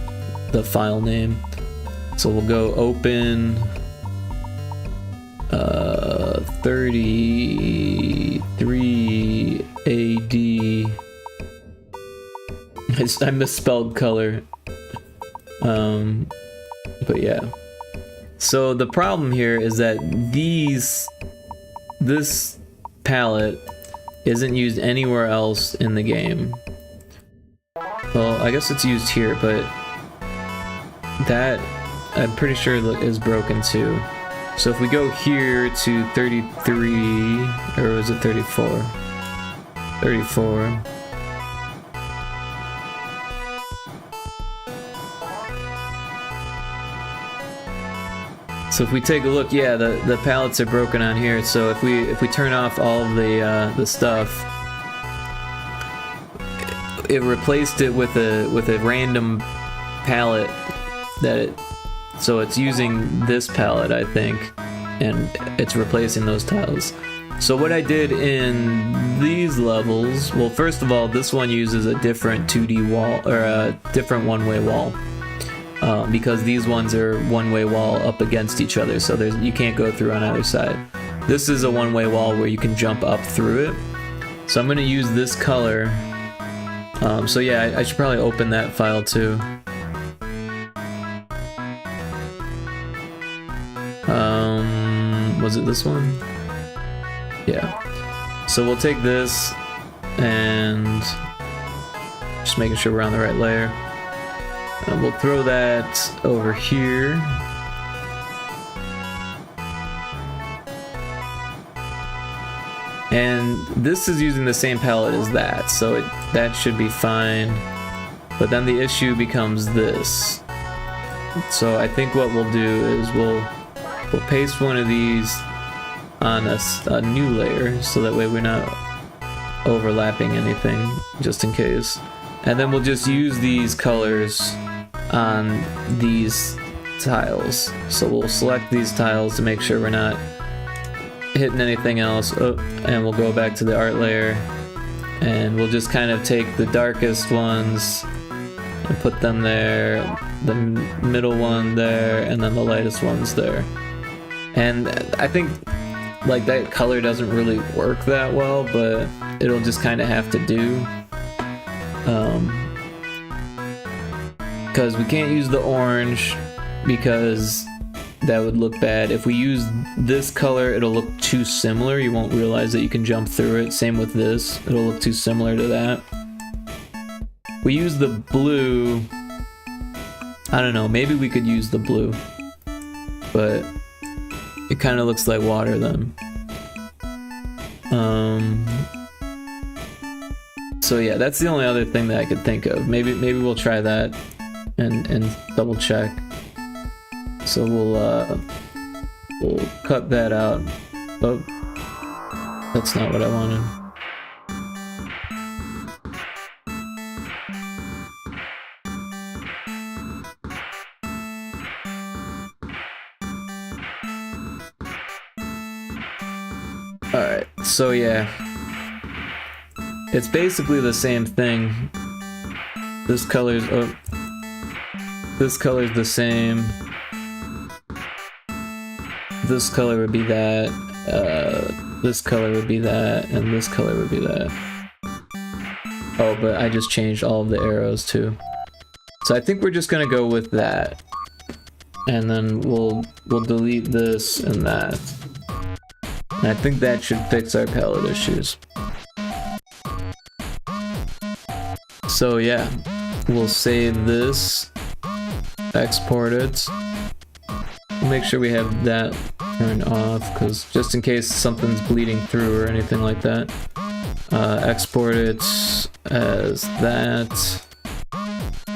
file name. So we'll go open 33AD. I misspelled color. But yeah. So the problem here is that this palette isn't used anywhere else in the game. Well, I guess it's used here, but that I'm pretty sure is broken too. So if we go here to 33, or was it 34? 34. So if we take a look, yeah, the palettes are broken on here. So if we turn off all of the stuff, it replaced it with a random palette so it's using this palette, I think, and it's replacing those tiles. So what I did in these levels, well, first of all, this one uses a different 2D wall, or a different one-way wall, because these ones are one-way wall up against each other, so you can't go through on either side. This is a one-way wall where you can jump up through it. So I'm going to use this color. So yeah, I should probably open that file too. Was it this one? Yeah. So we'll take this and just making sure we're on the right layer. And we'll throw that over here. And this is using the same palette as that, so that should be fine. But then the issue becomes this. So I think what we'll do is we'll paste one of these on a new layer, so that way we're not overlapping anything, just in case. And then we'll just use these colors on these tiles. So we'll select these tiles to make sure we're not hitting anything else. And we'll go back to the art layer, and we'll just kind of take the darkest ones and put them there, the middle one there, and then the lightest ones there. And I think like that color doesn't really work that well, but it'll just kind of have to do, because we can't use the orange because that would look bad. If we use this color, it'll look too similar. You won't realize that you can jump through it. Same with this, it'll look too similar to that. We use the blue. I don't know, maybe we could use the blue, but it kind of looks like water then. So yeah, that's the only other thing that I could think of. Maybe we'll try that and double check. So we'll cut that out. Oh, that's not what I wanted. Alright, so yeah, it's basically the same thing. This color's the same. This color would be that, this color would be that, and this color would be that. Oh, but I just changed all of the arrows too. So I think we're just gonna go with that. And then we'll delete this and that. And I think that should fix our palette issues. So yeah, we'll save this, export it. We'll make sure we have that turned off, because just in case something's bleeding through or anything like that. Export it as that.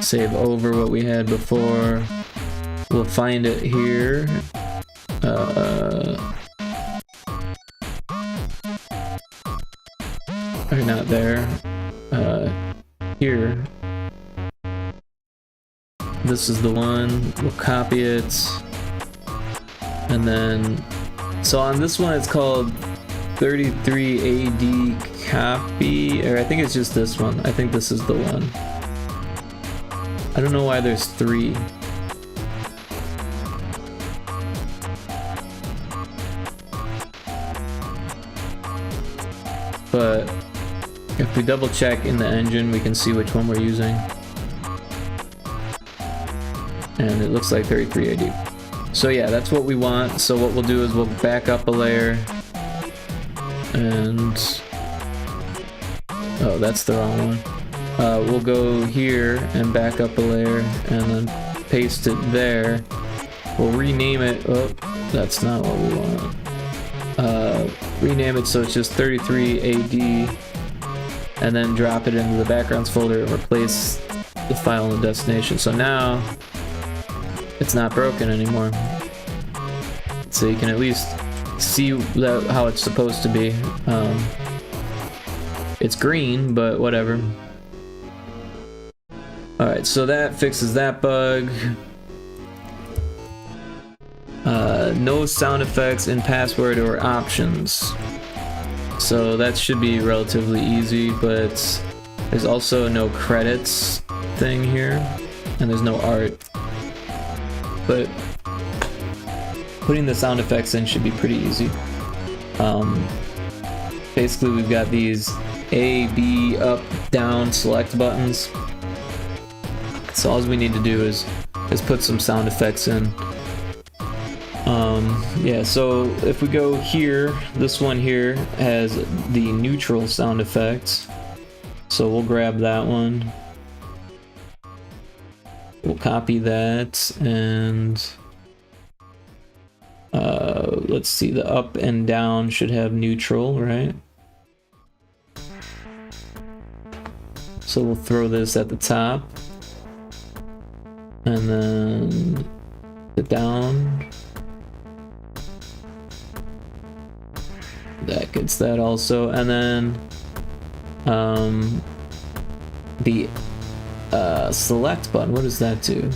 Save over what we had before. We'll find it here. Or not there. Here. This is the one. We'll copy it. And then, so on this one it's called 33AD copy, or I think it's just this one. I think this is the one. I don't know why there's 3. But if we double check in the engine, we can see which one we're using. And it looks like 33AD. So yeah, that's what we want. So what we'll do is we'll back up a layer. And... oh, that's the wrong one. We'll go here and back up a layer and then paste it there. We'll rename it. Oh, that's not what we want. Rename it so it's just 33AD, and then drop it into the backgrounds folder and replace the file in the destination. So now it's not broken anymore. so you can at least see that, how it's supposed to be. It's green, but whatever. Alright, so that fixes that bug. No sound effects in password or options. So that should be relatively easy, but there's also no credits thing here, and there's no art. But putting the sound effects in should be pretty easy. Basically, we've got these A, B, up, down, select buttons. So all we need to do is put some sound effects in. Yeah, so if we go here, this one here has the neutral sound effects. So we'll grab that one. We'll copy that, and let's see, the up and down should have neutral, right? So we'll throw this at the top, and then the down. That gets that also, and then the select button, what does that do?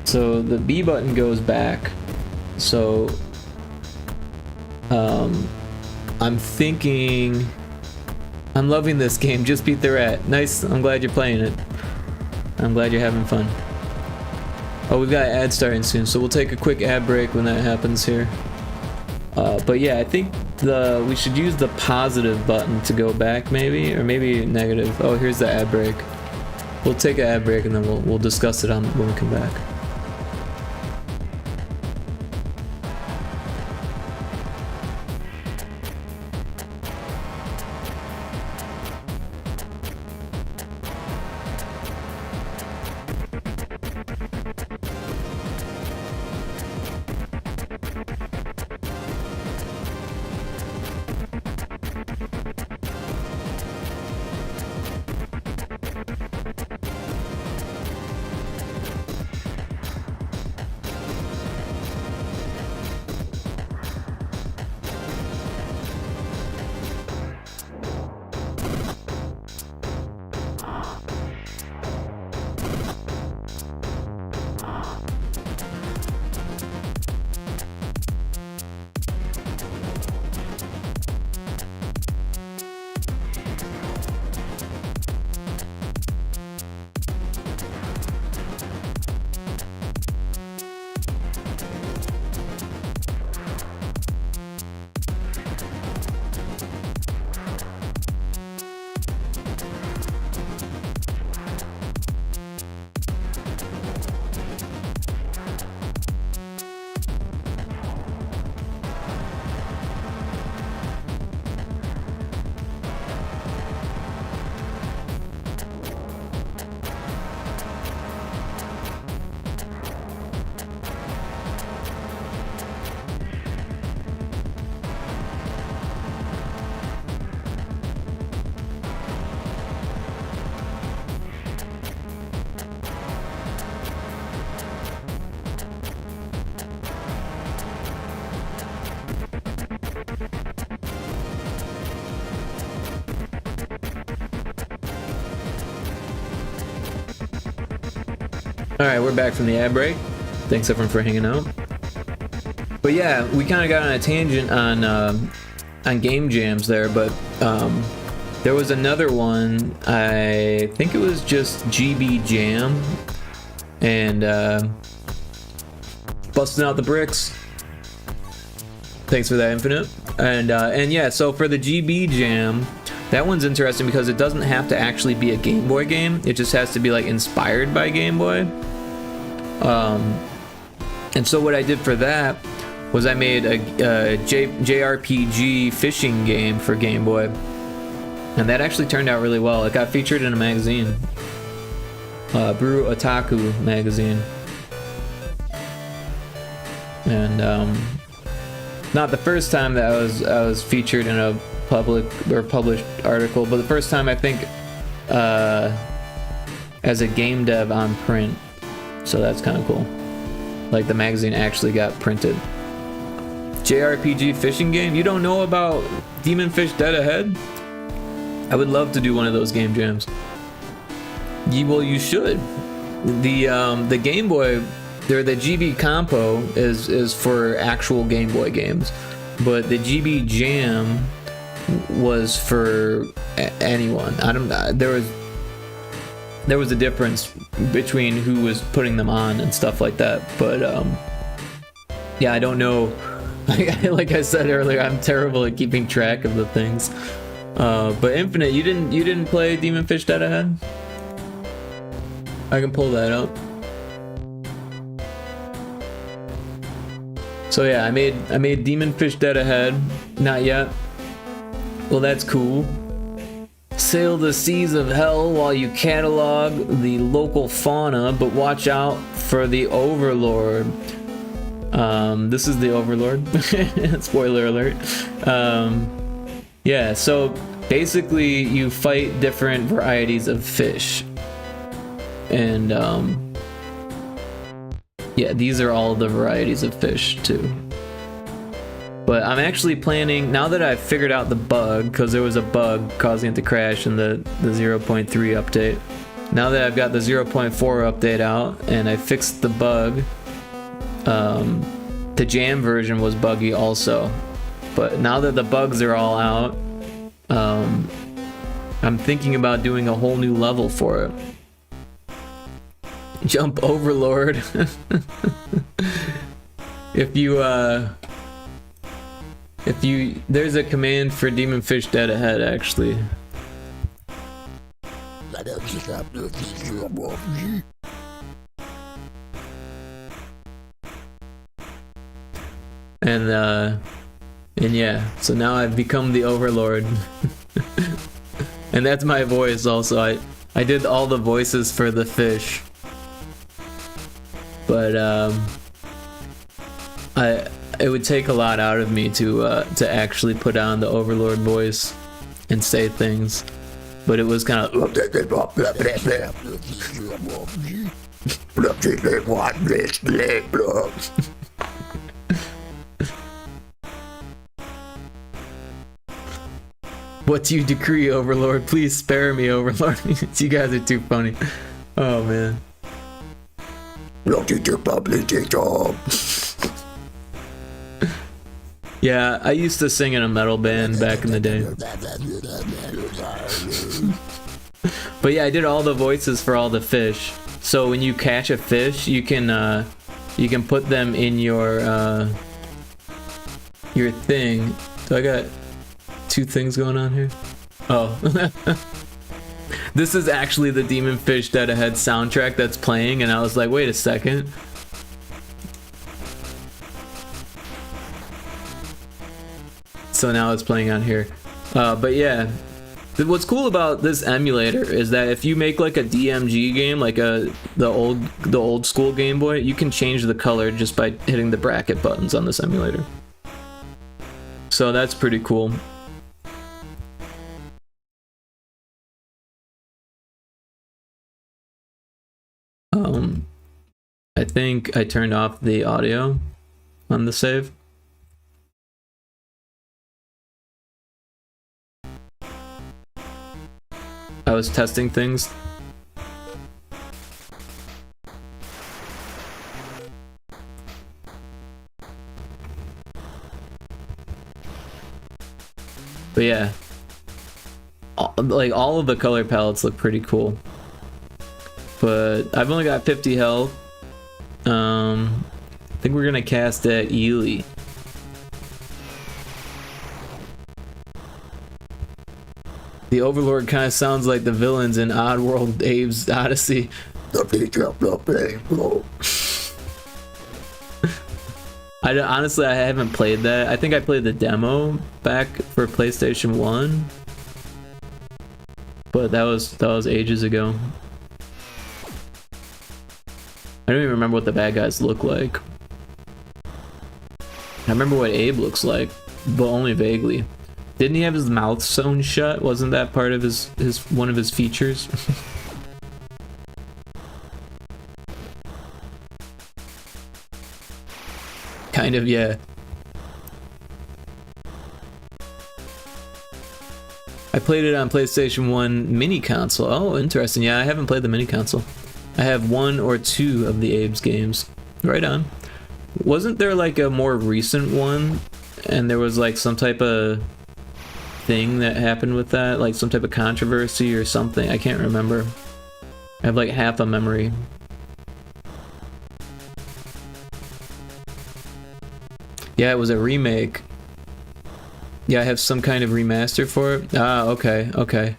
So the B button goes back. So I'm thinking, I'm loving this game. Just beat the rat. Nice. I'm glad you're playing it. I'm glad you're having fun. Oh, we've got ad starting soon, so we'll take a quick ad break when that happens here. But yeah, I think we should use the positive button to go back, maybe, or maybe negative. Oh, here's the ad break. We'll take an ad break and then we'll discuss it when we come back. Alright, we're back from the ad break. Thanks everyone for hanging out. But yeah, we kind of got on a tangent on game jams there, but there was another one, I think it was just GB Jam, and busting out the bricks. Thanks for that, Infinite. And yeah, so for the GB Jam, that one's interesting because it doesn't have to actually be a Game Boy game. It just has to be like inspired by Game Boy. And so what I did for that was I made a JRPG fishing game for Game Boy, and that actually turned out really well. It got featured in a magazine, Brew Otaku magazine. and not the first time that I was featured in a public or published article, but the first time I think as a game dev on print. So that's kind of cool. Like the magazine actually got printed. JRPG fishing game? You don't know about Demon Fish Dead Ahead? I would love to do one of those game jams. Well, you should. The Game Boy, the GB Compo is for actual Game Boy games, but the GB Jam was for anyone. There was a difference between who was putting them on and stuff like that, but yeah, I don't know. Like I said earlier, I'm terrible at keeping track of the things. But Infinite, you didn't play Demon Fish Dead Ahead? I can pull that up. So yeah, I made Demon Fish Dead Ahead. Not yet. Well, that's cool. Sail the seas of hell while you catalog the local fauna, but watch out for the Overlord. This is the Overlord. Spoiler alert. Yeah, so basically you fight different varieties of fish. And yeah, these are all the varieties of fish too. But I'm actually planning, now that I've figured out the bug, because there was a bug causing it to crash in the 0.3 update. Now that I've got the 0.4 update out and I fixed the bug, the jam version was buggy also. But now that the bugs are all out, I'm thinking about doing a whole new level for it. Jump Overlord. If you there's a command for Demon Fish Dead Ahead actually. And yeah, so now I've become the Overlord. And that's my voice also. I did all the voices for the fish. But it would take a lot out of me to actually put on the Overlord voice and say things. But it was kind of what do you decree, Overlord? Please spare me, Overlord. You guys are too funny. Oh man. Yeah, I used to sing in a metal band back in the day. But yeah, I did all the voices for all the fish. So when you catch a fish, you can put them in your thing. So I got two things going on here. Oh. This is actually the Demon Fish Dead Ahead soundtrack that's playing, and I was like, wait a second. So now it's playing on here. But yeah, what's cool about this emulator is that if you make like a DMG game, like the old school Game Boy, you can change the color just by hitting the bracket buttons on this emulator. So that's pretty cool. I think I turned off the audio on the save. I was testing things. But yeah, like all of the color palettes look pretty cool. But I've only got 50 health. I think we're gonna cast at Ely. The Overlord kind of sounds like the villains in Oddworld Abe's Odyssey. Honestly, I haven't played that. I think I played the demo back for PlayStation 1. But that was ages ago. I don't even remember what the bad guys look like. I remember what Abe looks like, but only vaguely. Didn't he have his mouth sewn shut? Wasn't that part of his one of his features? Kind of, yeah. I played it on PlayStation 1 mini console. Oh, interesting. Yeah, I haven't played the mini console. I have 1 or 2 of the Abe's games. Right on. Wasn't there like a more recent one and there was like some type of thing that happened with that? Like some type of controversy or something? I can't remember. I have like half a memory. Yeah, it was a remake. Yeah, I have some kind of remaster for it. Ah, okay, okay.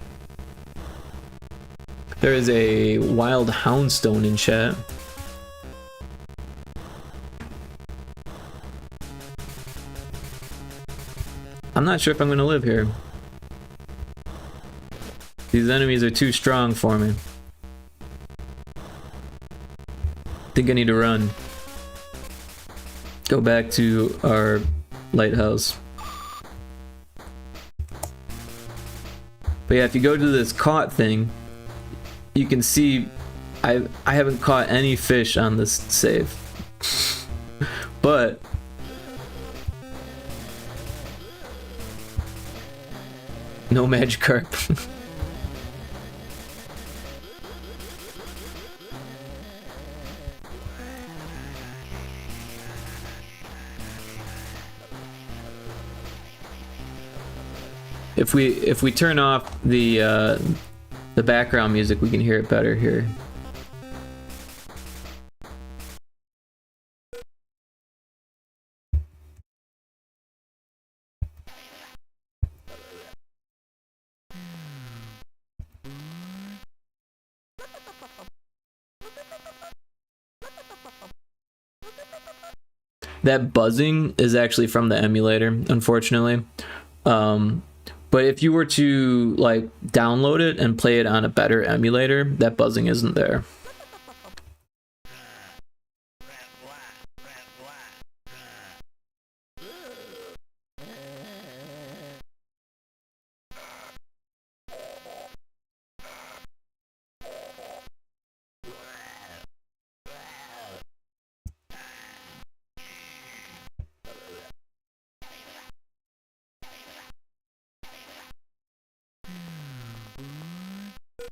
There is a wild houndstone in chat. I'm not sure if I'm gonna live here. These enemies are too strong for me. Think I need to run. Go back to our lighthouse. But yeah, if you go to this caught thing, you can see I haven't caught any fish on this save. But no Magikarp. If we turn off the background music, we can hear it better here. That buzzing is actually from the emulator, unfortunately. But if you were to like download it and play it on a better emulator, that buzzing isn't there.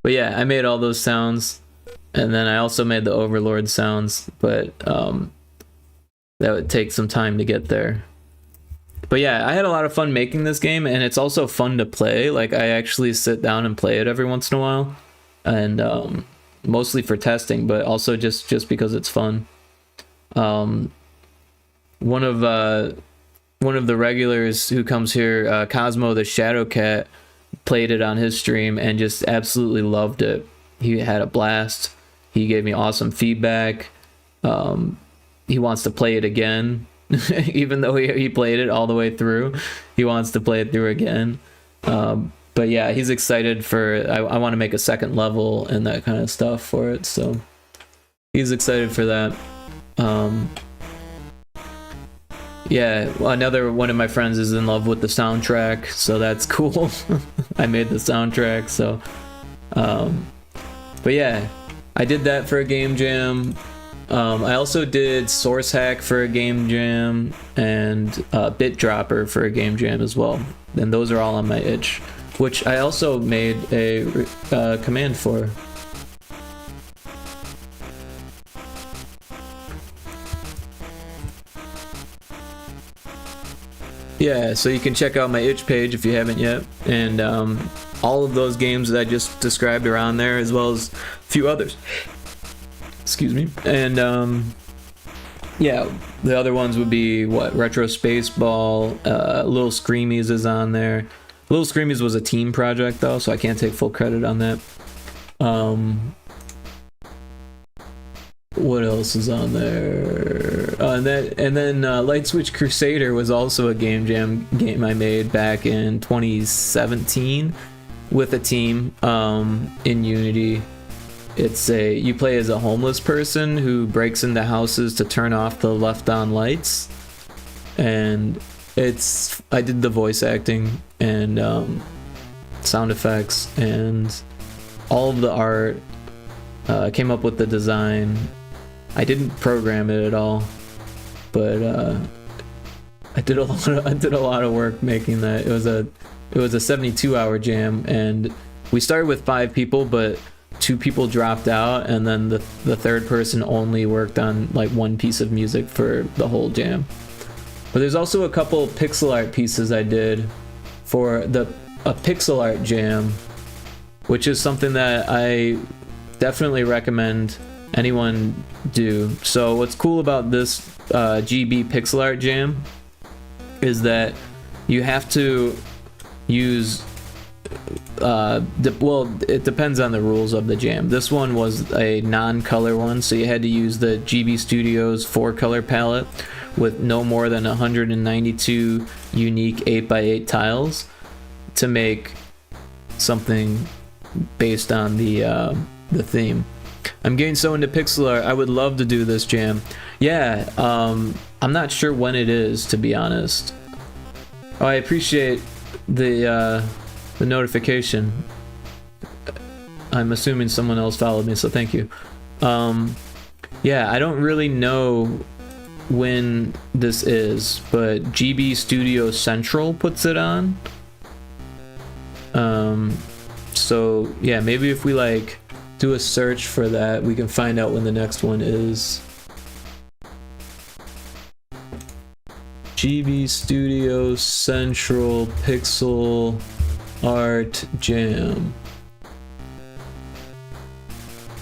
But yeah, I made all those sounds, and then I also made the Overlord sounds, but that would take some time to get there. But yeah, I had a lot of fun making this game, and it's also fun to play. Like, I actually sit down and play it every once in a while, and mostly for testing, but also just because it's fun. One of the regulars who comes here, Cosmo the Shadow Cat, played it on his stream and just absolutely loved it. He had a blast. He gave me awesome feedback. He wants to play it again. Even though he played it all the way through, he wants to play it through again. But yeah, he's excited for I want to make a second level and that kind of stuff for it, so he's excited for that. Yeah, another one of my friends is in love with the soundtrack, so that's cool. I made the soundtrack, so but yeah, I did that for a game jam. I also did Source Hack for a game jam and Bit Dropper for a game jam as well, and those are all on my itch, which I also made a command for. Yeah, so you can check out my itch page if you haven't yet, and all of those games that I just described are on there, as well as a few others. Excuse me. And yeah, the other ones would be what, Retro Spaceball, Little Screamies is on there. Little Screamies was a team project though, so I can't take full credit on that. What else is on there? And then Light Switch Crusader was also a game jam game I made back in 2017 with a team in Unity. It's you play as a homeless person who breaks into houses to turn off the left on lights, and I did the voice acting and sound effects and all of the art. Came up with the design. I didn't program it at all, but I did a lot of work making that. It was a 72-hour jam, and we started with 5 people, but 2 people dropped out, and then the third person only worked on like one piece of music for the whole jam. But there's also a couple pixel art pieces I did for a pixel art jam, which is something that I definitely recommend anyone do. So what's cool about this GB pixel art jam is that you have to use well, it depends on the rules of the jam. This one was a non-color one, so you had to use the GB Studios 4-color palette with no more than 192 unique 8x8 tiles to make something based on the theme. I'm getting so into pixel art. I would love to do this jam. Yeah, I'm not sure when it is, to be honest. Oh, I appreciate the notification. I'm assuming someone else followed me, so thank you. Yeah, I don't really know when this is, but GB Studio Central puts it on. So yeah, maybe if we like do a search for that, we can find out when the next one is. GB Studio Central Pixel Art Jam.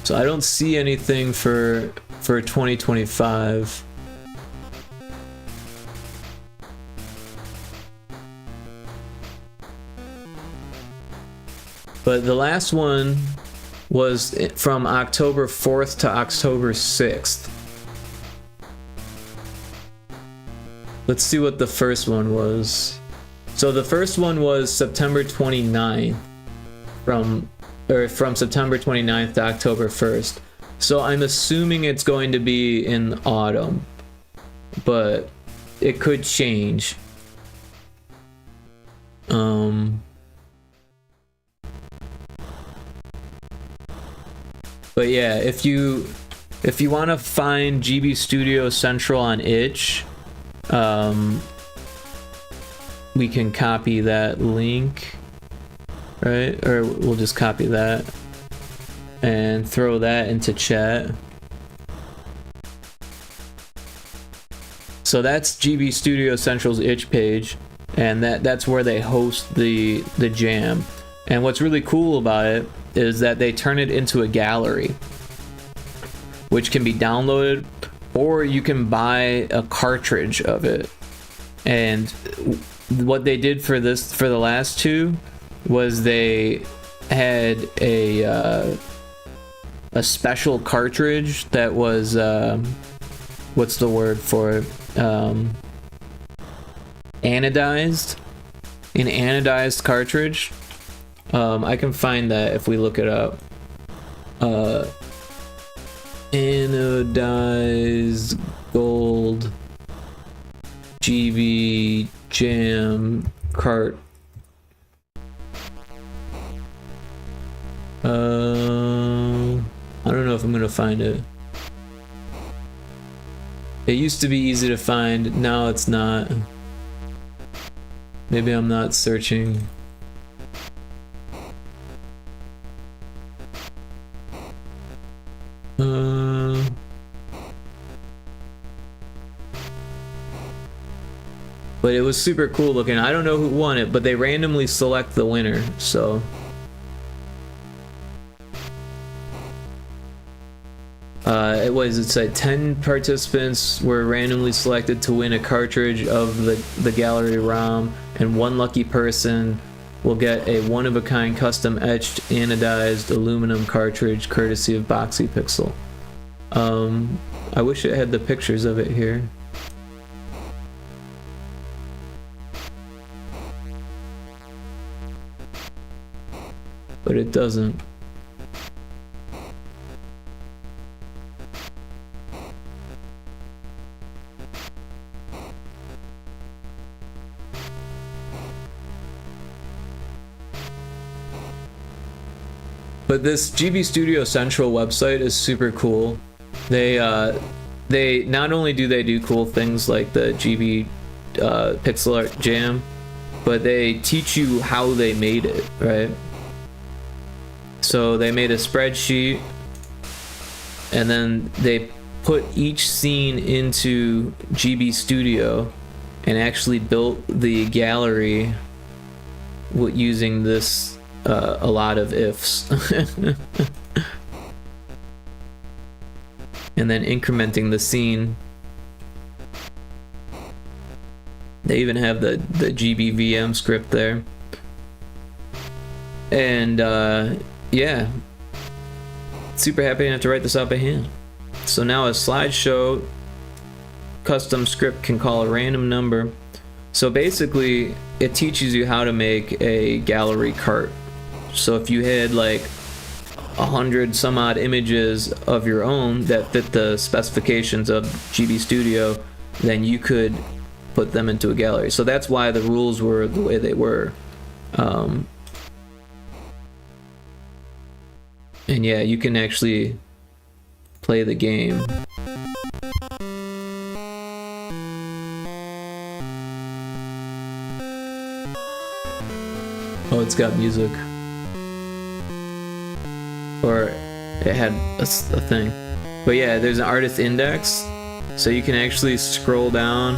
So I don't see anything for 2025. But the last one was from October 4th to October 6th. Let's see what the first one was. So the first one was September 29th, from September 29th to October 1st. So I'm assuming it's going to be in autumn, but it could change. But yeah, if you want to find GB Studio Central on itch, we can copy that link, right? Or we'll just copy that and throw that into chat. So that's GB Studio Central's itch page, and that's where they host the jam. And what's really cool about it is that they turn it into a gallery, which can be downloaded, or you can buy a cartridge of it. And what they did for the last two was they had a special cartridge that was what's the word for it? Anodized. An anodized cartridge. I can find that if we look it up. Anodized gold GB jam cart. I don't know if I'm gonna find it. It used to be easy to find, now it's not. Maybe I'm not searching. But it was super cool looking. I don't know who won it, but they randomly select the winner, so. It's like 10 participants were randomly selected to win a cartridge of the gallery ROM, and one lucky person will get a one-of-a-kind custom-etched anodized aluminum cartridge courtesy of Boxy Pixel. I wish it had the pictures of it here. But it doesn't. But this GB Studio Central website is super cool. They not only do they do cool things like the GB pixel art jam, but they teach you how they made it, right? So they made a spreadsheet, and then they put each scene into GB Studio and actually built the gallery using this a lot of ifs. And then incrementing the scene. They even have the GBVM script there. And yeah, super happy to have to write this out by hand. So now a slideshow custom script can call a random number. So basically it teaches you how to make a gallery cart. So if you had like 100 some odd images of your own that fit the specifications of GB Studio, then you could put them into a gallery. So that's why the rules were the way they were. And yeah, you can actually play the game. Oh, it's got music. Or it had a thing. But yeah, there's an artist index, so you can actually scroll down,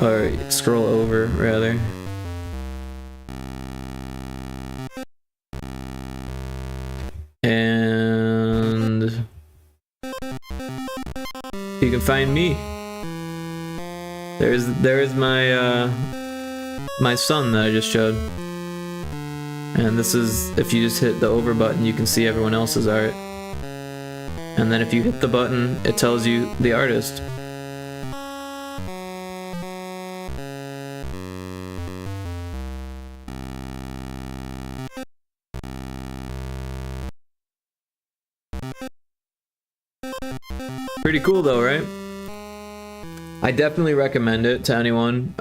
or scroll over rather. And you can find me. There's my my son that I just showed. And this is, if you just hit the over button, you can see everyone else's art. And then if you hit the button, it tells you the artist. Pretty cool though, right? I definitely recommend it to anyone.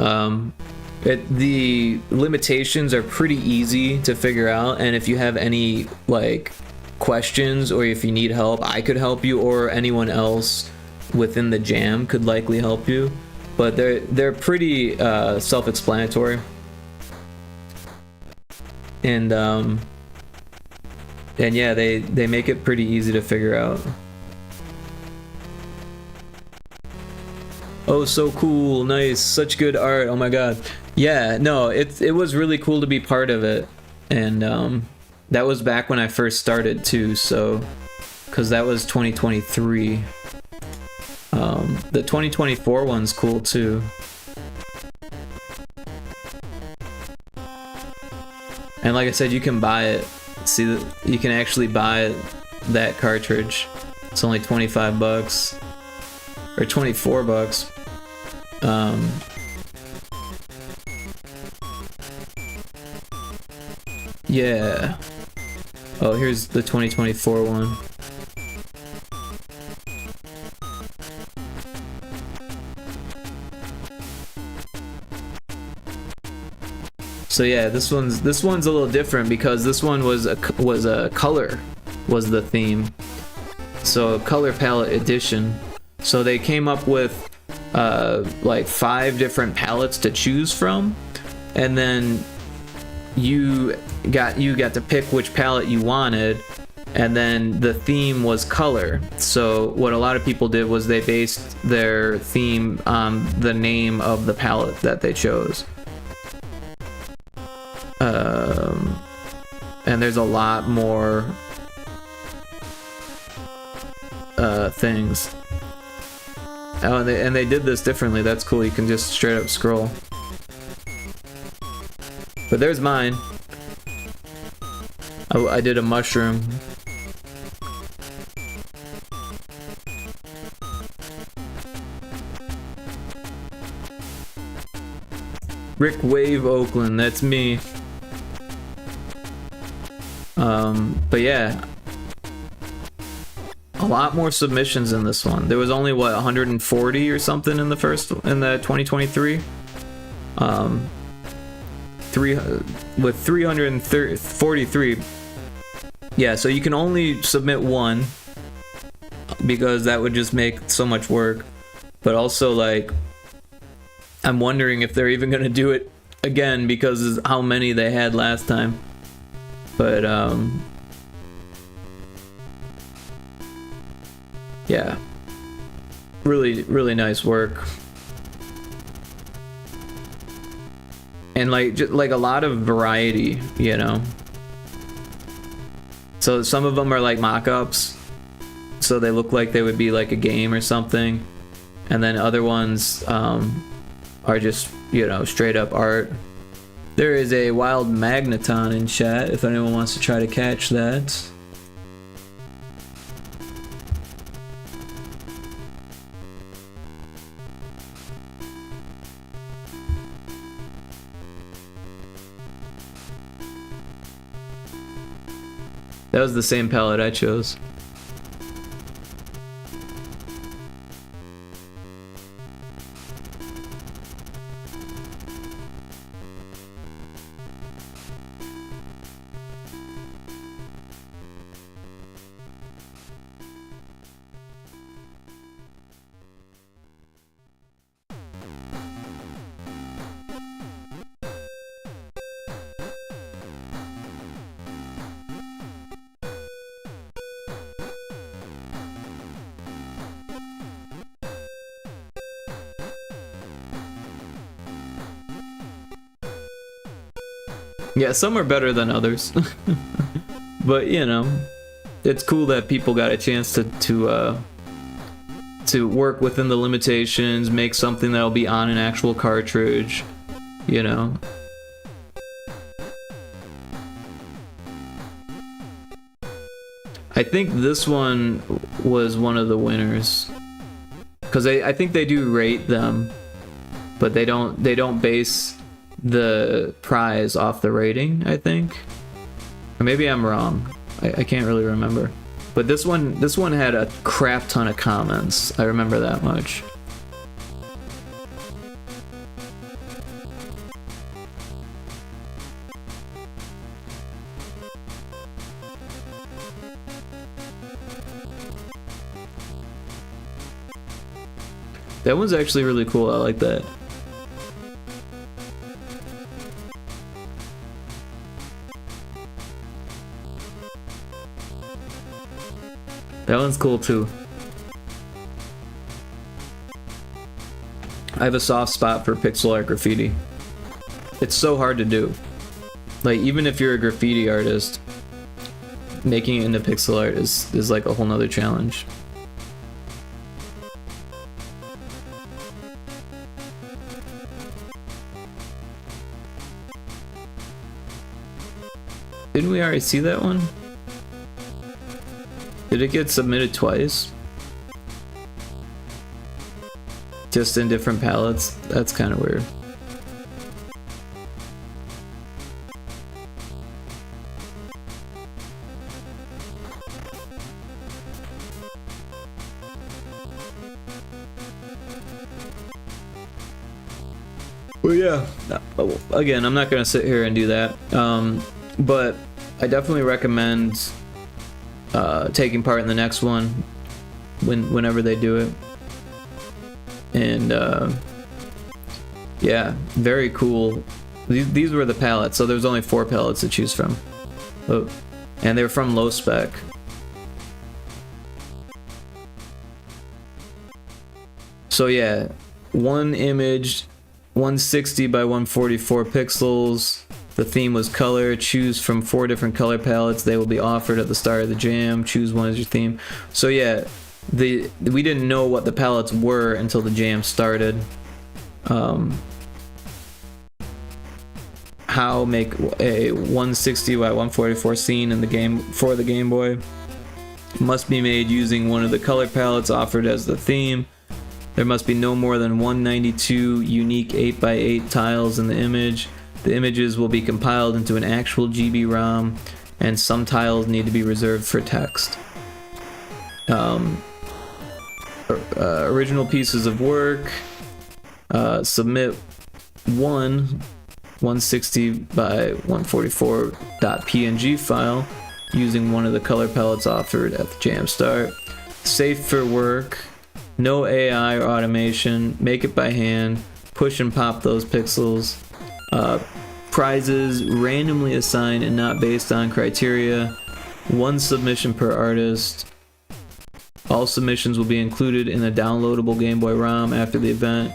The limitations are pretty easy to figure out, and if you have any like questions or if you need help, I could help you, or anyone else within the jam could likely help you. But they're pretty self-explanatory, and yeah, they make it pretty easy to figure out. Oh, so cool, nice, such good art. Oh my god. Yeah, no, it was really cool to be part of it, and that was back when I first started too. So, because that was 2023. The 2024 one's cool too. And like I said, you can buy it. See that you can actually buy that cartridge. It's only 25 bucks or 24 bucks. Yeah. Oh, here's the 2024 one. So yeah, this one's a little different because this one was a color was the theme. So color palette edition. So they came up with like 5 different palettes to choose from, and then you got to pick which palette you wanted, and then the theme was color. So what a lot of people did was they based their theme on the name of the palette that they chose. And there's a lot more things. Oh, and they did this differently. That's cool. You can just straight up scroll. But there's mine. I did a mushroom. Rick Wave Oakland, that's me. But yeah, a lot more submissions in this one. There was only what, 140 or something in the 2023. With 343 yeah, so you can only submit one because that would just make so much work. But also, like, I'm wondering if they're even gonna do it again because of how many they had last time. But yeah, really nice work. And like a lot of variety, you know. So some of them are like mock-ups, so they look like they would be like a game or something, and then other ones are just, you know, straight up art. There is a wild magneton in chat if anyone wants to try to catch that. That was the same palette I chose. Yeah, some are better than others. But, you know, it's cool that people got a chance to work within the limitations, make something that'll be on an actual cartridge, you know. I think this one was one of the winners, because I think they do rate them, but they don't base the prize off the rating, I think. Or maybe I'm wrong. I can't really remember. But this one had a crap ton of comments. I remember that much. That one's actually really cool. I like that. That one's cool too. I have a soft spot for pixel art graffiti. It's so hard to do. Like, even if you're a graffiti artist, making it into pixel art is like a whole nother challenge. Didn't we already see that one? Did it get submitted twice? Just in different palettes? That's kind of weird. Well, yeah. Again, I'm not gonna sit here and do that. But I definitely recommend taking part in the next one whenever they do it. And yeah, very cool. These were the palettes, so there's only 4 palettes to choose from. Oh, and they're from Low Spec. So yeah, one image, 160 by 144 pixels. The theme was color. Choose from 4 different color palettes. They will be offered at the start of the jam. Choose one as your theme. So yeah, we didn't know what the palettes were until the jam started. How make a 160 by 144 scene in the game for the Game Boy. Must be made using one of the color palettes offered as the theme. There must be no more than 192 unique 8x8 tiles in the image. The images will be compiled into an actual GB-ROM, and some tiles need to be reserved for text. Original pieces of work. Submit one 160 by 144.png file. using one of the color palettes offered at the jam start. Safe for work, no AI or automation, make it by hand, push and pop those pixels. Prizes randomly assigned and not based on criteria. 1 submission per artist. All submissions will be included in a downloadable Game Boy ROM after the event.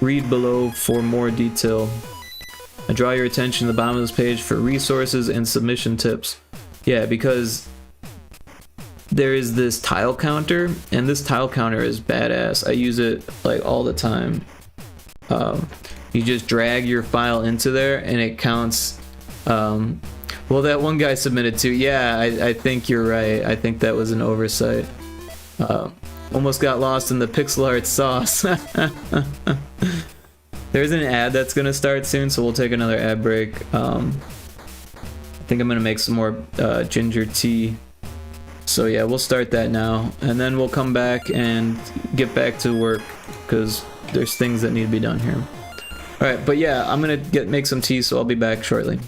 Read below for more detail. I draw your attention to the bottom of this page for resources and submission tips. Yeah, because there is this tile counter, and this tile counter is badass. I use it like all the time. You just drag your file into there and it counts. Well, that one guy submitted too. Yeah, I think you're right. I think that was an oversight. Almost got lost in the pixel art sauce. There's an ad that's gonna start soon, so we'll take another ad break. I think I'm gonna make some more ginger tea. So yeah, we'll start that now, and then we'll come back and get back to work because there's things that need to be done here. All right, but yeah, I'm gonna make some tea, so I'll be back shortly.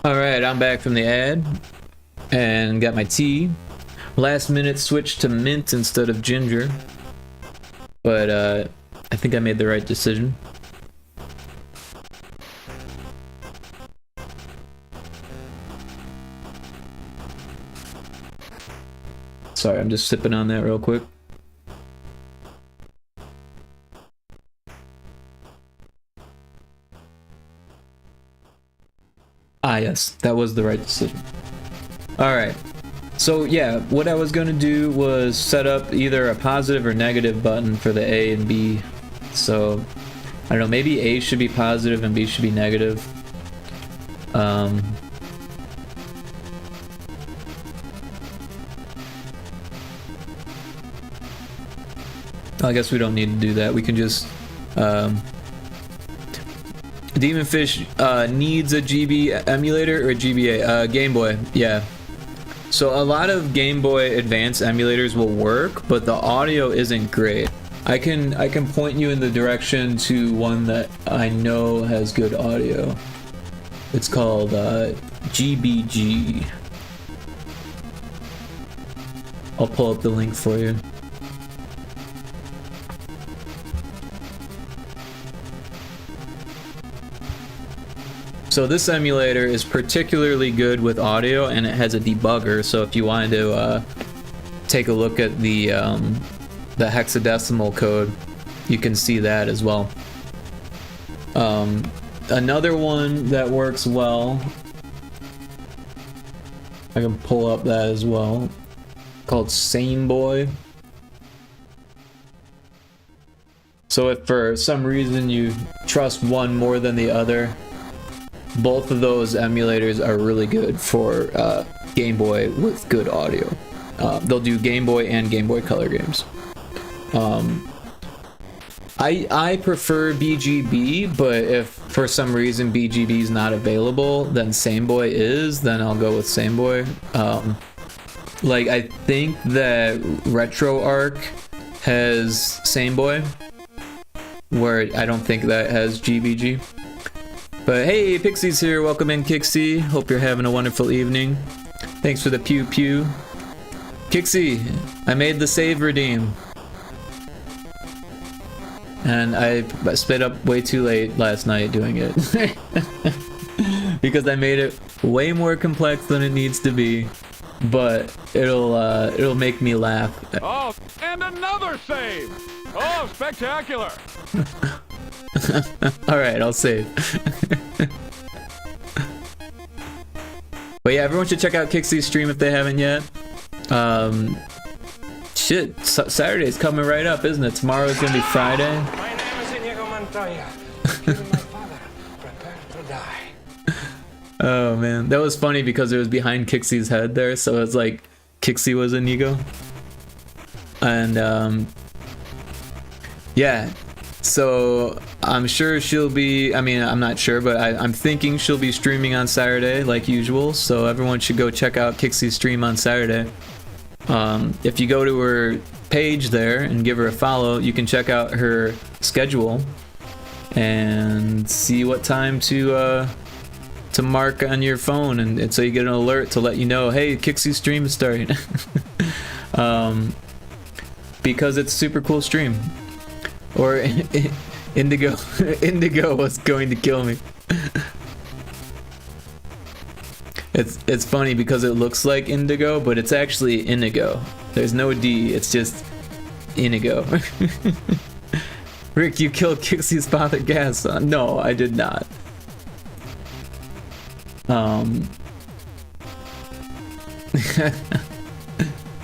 Alright, I'm back from the ad and got my tea. Last minute switched to mint instead of ginger, but I think I made the right decision. Sorry, I'm just sipping on that real quick. Ah, yes, that was the right decision. Alright, so yeah, what I was going to do was set up either a positive or negative button for the A and B. So, I don't know, maybe A should be positive and B should be negative. I guess we don't need to do that. We can just Demonfish needs a GB emulator or a GBA? Game Boy, yeah. So a lot of Game Boy Advance emulators will work, but the audio isn't great. I can point you in the direction to one that I know has good audio. It's called GBG. I'll pull up the link for you. So this emulator is particularly good with audio, and it has a debugger. So if you wanted to take a look at the hexadecimal code, you can see that as well. Another one that works well, I can pull up that as well, called SaneBoy. So if for some reason you trust one more than the other, both of those emulators are really good for Game Boy with good audio. They'll do Game Boy and Game Boy Color games. I prefer BGB, but if for some reason BGB is not available, then SaneBoy is, then I'll go with SaneBoy. Like, I think that RetroArch has SaneBoy, where I don't think that has GBG. But hey, Pixie's here. Welcome in, Kixie. Hope you're having a wonderful evening. Thanks for the pew pew. Kixie, I made the save redeem. And I sped up way too late last night doing it. Because I made it way more complex than it needs to be. But it'll make me laugh. Oh, and another save! Oh, spectacular! Alright, I'll save. But yeah, everyone should check out Kixie's stream if they haven't yet. Shit, Saturday's coming right up, isn't it? Tomorrow's gonna be Friday. My name is Inigo Montoya. Killing my father. Prepare to die. Oh man, that was funny because it was behind Kixie's head there, so it's like Kixie was Inigo. And yeah, so I'm sure she'll be, I mean, I'm not sure, but I'm thinking she'll be streaming on Saturday like usual, so everyone should go check out Kixie's stream on Saturday. If you go to her page there and give her a follow, you can check out her schedule and see what time to mark on your phone, and so you get an alert to let you know, hey, Kixie's stream is starting. Because it's a super cool stream. Or Indigo was going to kill me. It's funny because it looks like Indigo, but it's actually Inigo. There's no D, it's just Inigo. Rick, you killed Kixie's father, Gas. No, I did not.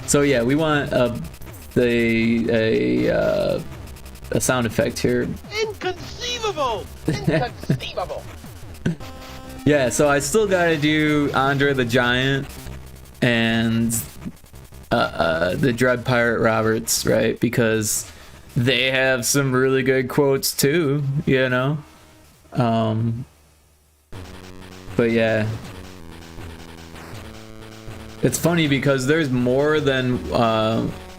So yeah, we want a sound effect here. Inconceivable! Inconceivable! Yeah, so I still gotta do Andre the Giant and the Dread Pirate Roberts, right? Because they have some really good quotes too, you know? But yeah. It's funny because there's more than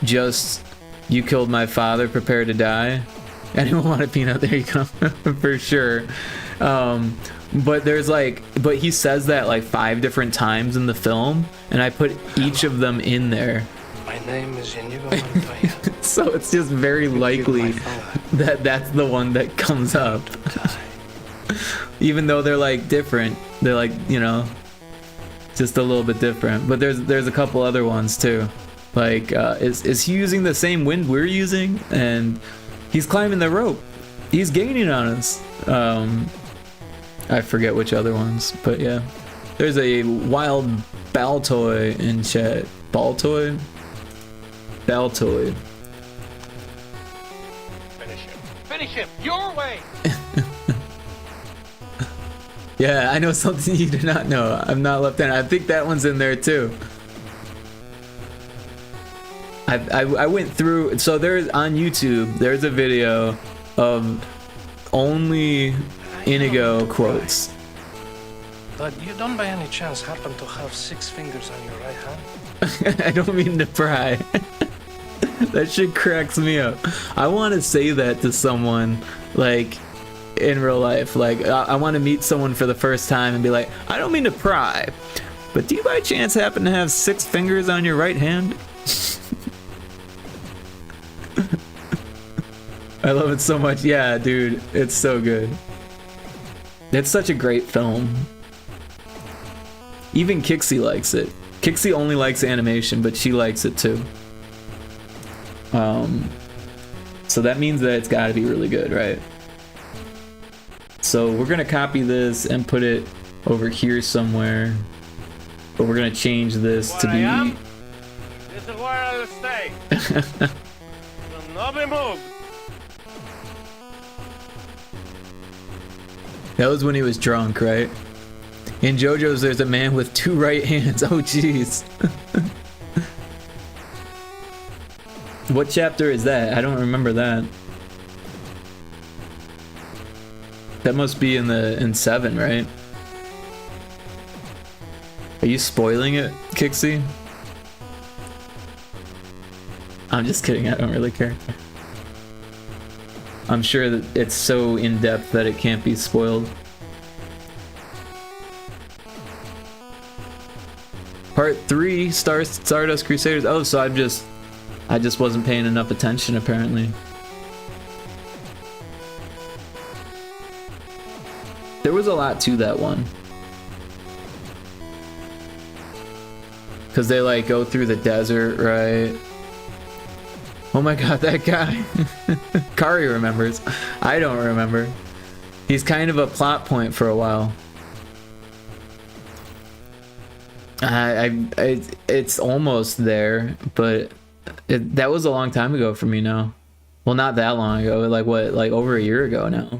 just you killed my father, prepare to die. Anyone want a peanut? There you go. For sure. But there's like, but he says that like 5 different times in the film, and I put each of them in there. My name is Inigo Montoya. So it's just very likely that that's the one that comes up. Even though they're like different, they're like, you know, just a little bit different. But there's a couple other ones too. Like, is he using the same wind we're using? And he's climbing the rope. He's gaining on us. I forget which other ones, but yeah. There's a wild Baltoy in chat. Baltoy? Baltoy. Finish him. Finish him your way. Yeah, I know something you do not know. I'm not left-handed. I think that one's in there too. I went through, so there's on YouTube, there's a video of only Inigo quotes. But you don't by any chance happen to have 6 fingers on your right hand? I don't mean to pry. That shit cracks me up. I want to say that to someone, like, in real life. Like, I want to meet someone for the first time and be like, I don't mean to pry, but do you by chance happen to have 6 fingers on your right hand? I love it so much. Yeah, dude, it's so good. It's such a great film. Even Kixie likes it. Kixie only likes animation, but she likes it too. So that means that it's got to be really good, right? So we're gonna copy this and put it over here somewhere, but we're gonna change this to be. This is where I'll stay. Will not be moved. That was when he was drunk, right? In JoJo's, there's a man with 2 right hands. Oh, jeez. What chapter is that? I don't remember that. That must be in 7, right? Are you spoiling it, Kixie? I'm just kidding. I don't really care. I'm sure that it's so in-depth that it can't be spoiled. Part 3, Stardust Crusaders. Oh, so I just wasn't paying enough attention, apparently. There was a lot to that one. Because they, like, go through the desert, right? Oh my god, that guy. Kari remembers. I don't remember. He's kind of a plot point for a while. It's almost there, but that was a long time ago for me now. Well, not that long ago, like what, like over a year ago now.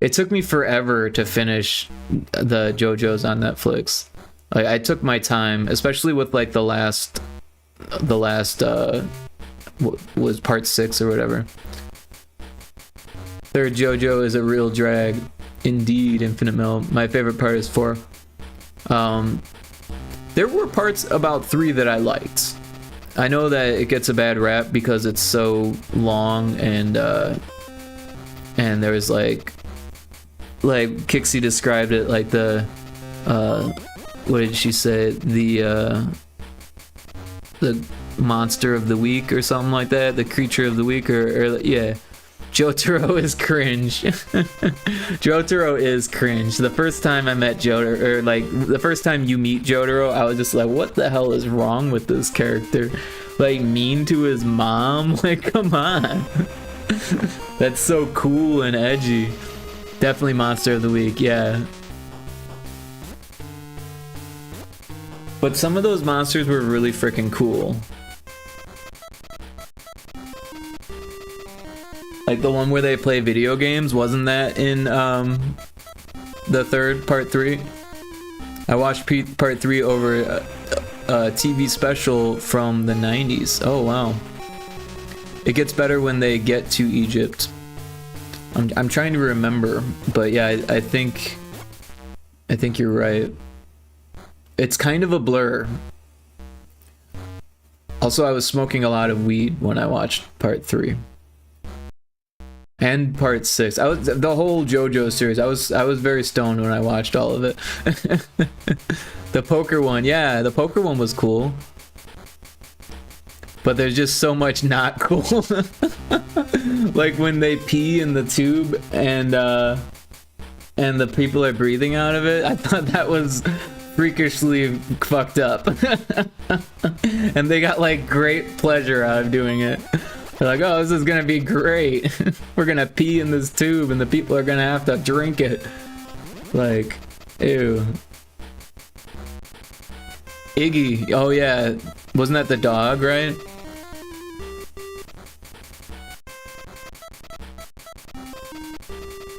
It took me forever to finish the JoJo's on Netflix. Like, I took my time, especially with like the last was part 6 or whatever. Third JoJo is a real drag. Indeed, Infinite Mill. My favorite part is 4. There were parts about 3 that I liked. I know that it gets a bad rap because it's so long, and there was like Kixie described it like the what did she say, the monster of the week or something like that, the creature of the week, or yeah. Jotaro is cringe. Jotaro is cringe. The first time I met Jotaro, or like the first time you meet Jotaro, I was just like, what the hell is wrong with this character? Like, mean to his mom? Like, come on. That's so cool and edgy. Definitely monster of the week, yeah. But some of those monsters were really freaking cool. Like the one where they play video games, wasn't that in the third part 3? I watched part 3 over a TV special from the 90s. Oh wow. It gets better when they get to Egypt. I'm trying to remember, but yeah, I think you're right. It's kind of a blur. Also, I was smoking a lot of weed when I watched part 3. And part 6. I was the whole JoJo series. I was very stoned when I watched all of it. The poker one, yeah, the poker one was cool. But there's just so much not cool. Like when they pee in the tube and the people are breathing out of it. I thought that was freakishly fucked up. And they got like great pleasure out of doing it. They're like, oh, this is gonna be great. We're gonna pee in this tube and the people are gonna have to drink it. Like, ew. Iggy, oh yeah, wasn't that the dog, right?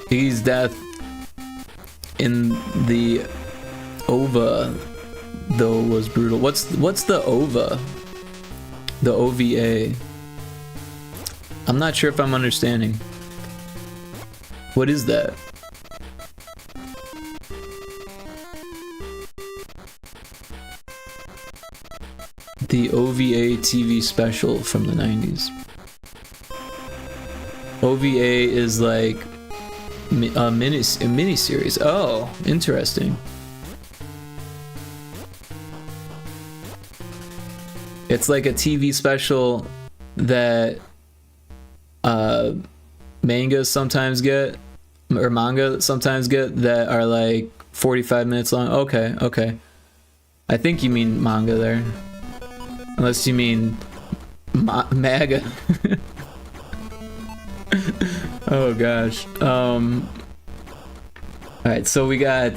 Iggy's death in the OVA, though, was brutal. What's the OVA? The OVA. I'm not sure if I'm understanding. What is that? The OVA TV special from the 90s. OVA is like a mini series. Oh, interesting. It's like a TV special that mangas sometimes get, or manga sometimes get, that are like 45 minutes long. Okay. I think you mean manga there. Unless you mean MAGA. Oh gosh. Alright, so we got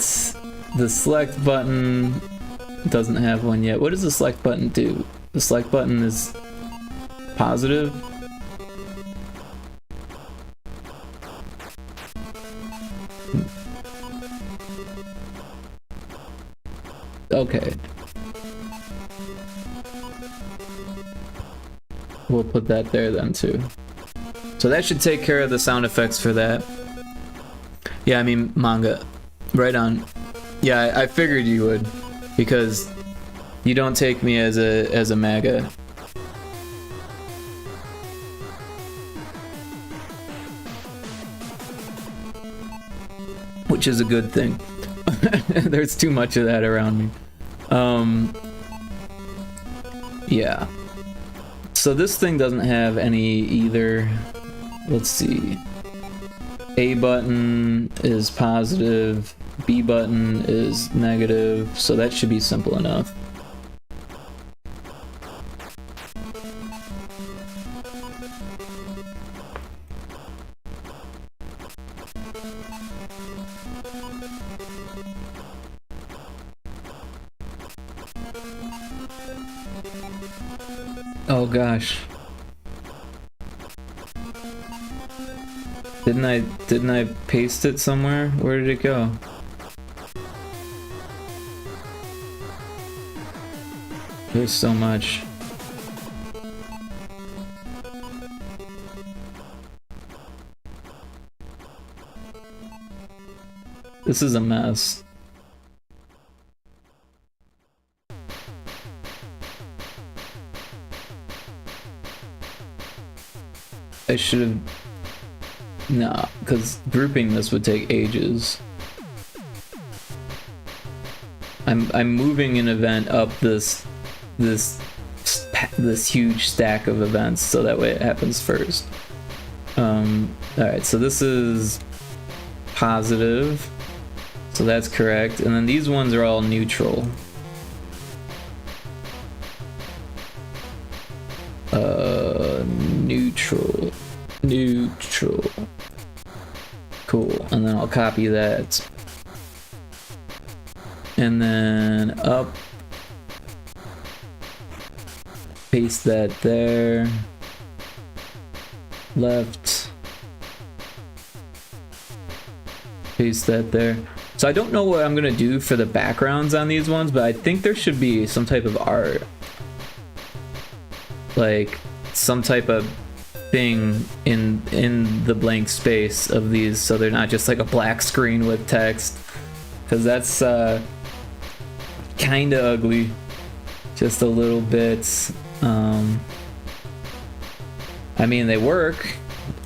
the select button. Doesn't have one yet. What does the select button do? The select button is positive. Okay. We'll put that there then too. So that should take care of the sound effects for that. Yeah, I mean manga. Right on. Yeah, I figured you would, because you don't take me as a MAGA. Which is a good thing. There's too much of that around me. Yeah. So this thing doesn't have any either. Let's see. A button is positive, B button is negative, so that should be simple enough. Oh gosh. Didn't I paste it somewhere? Where did it go? There's so much. This is a mess. I should have... Nah, because grouping this would take ages. I'm moving an event up this huge stack of events, so that way it happens first. Alright, so this is positive, so that's correct, and then these ones are all neutral. Neutral. Cool, and then I'll copy that. And then up. Paste that there. Left. Paste that there. So I don't know what I'm gonna do for the backgrounds on these ones, but I think there should be some type of art. Like some type of thing in the blank space of these, so they're not just like a black screen with text, because that's kind of ugly, just a little bit. I mean, they work,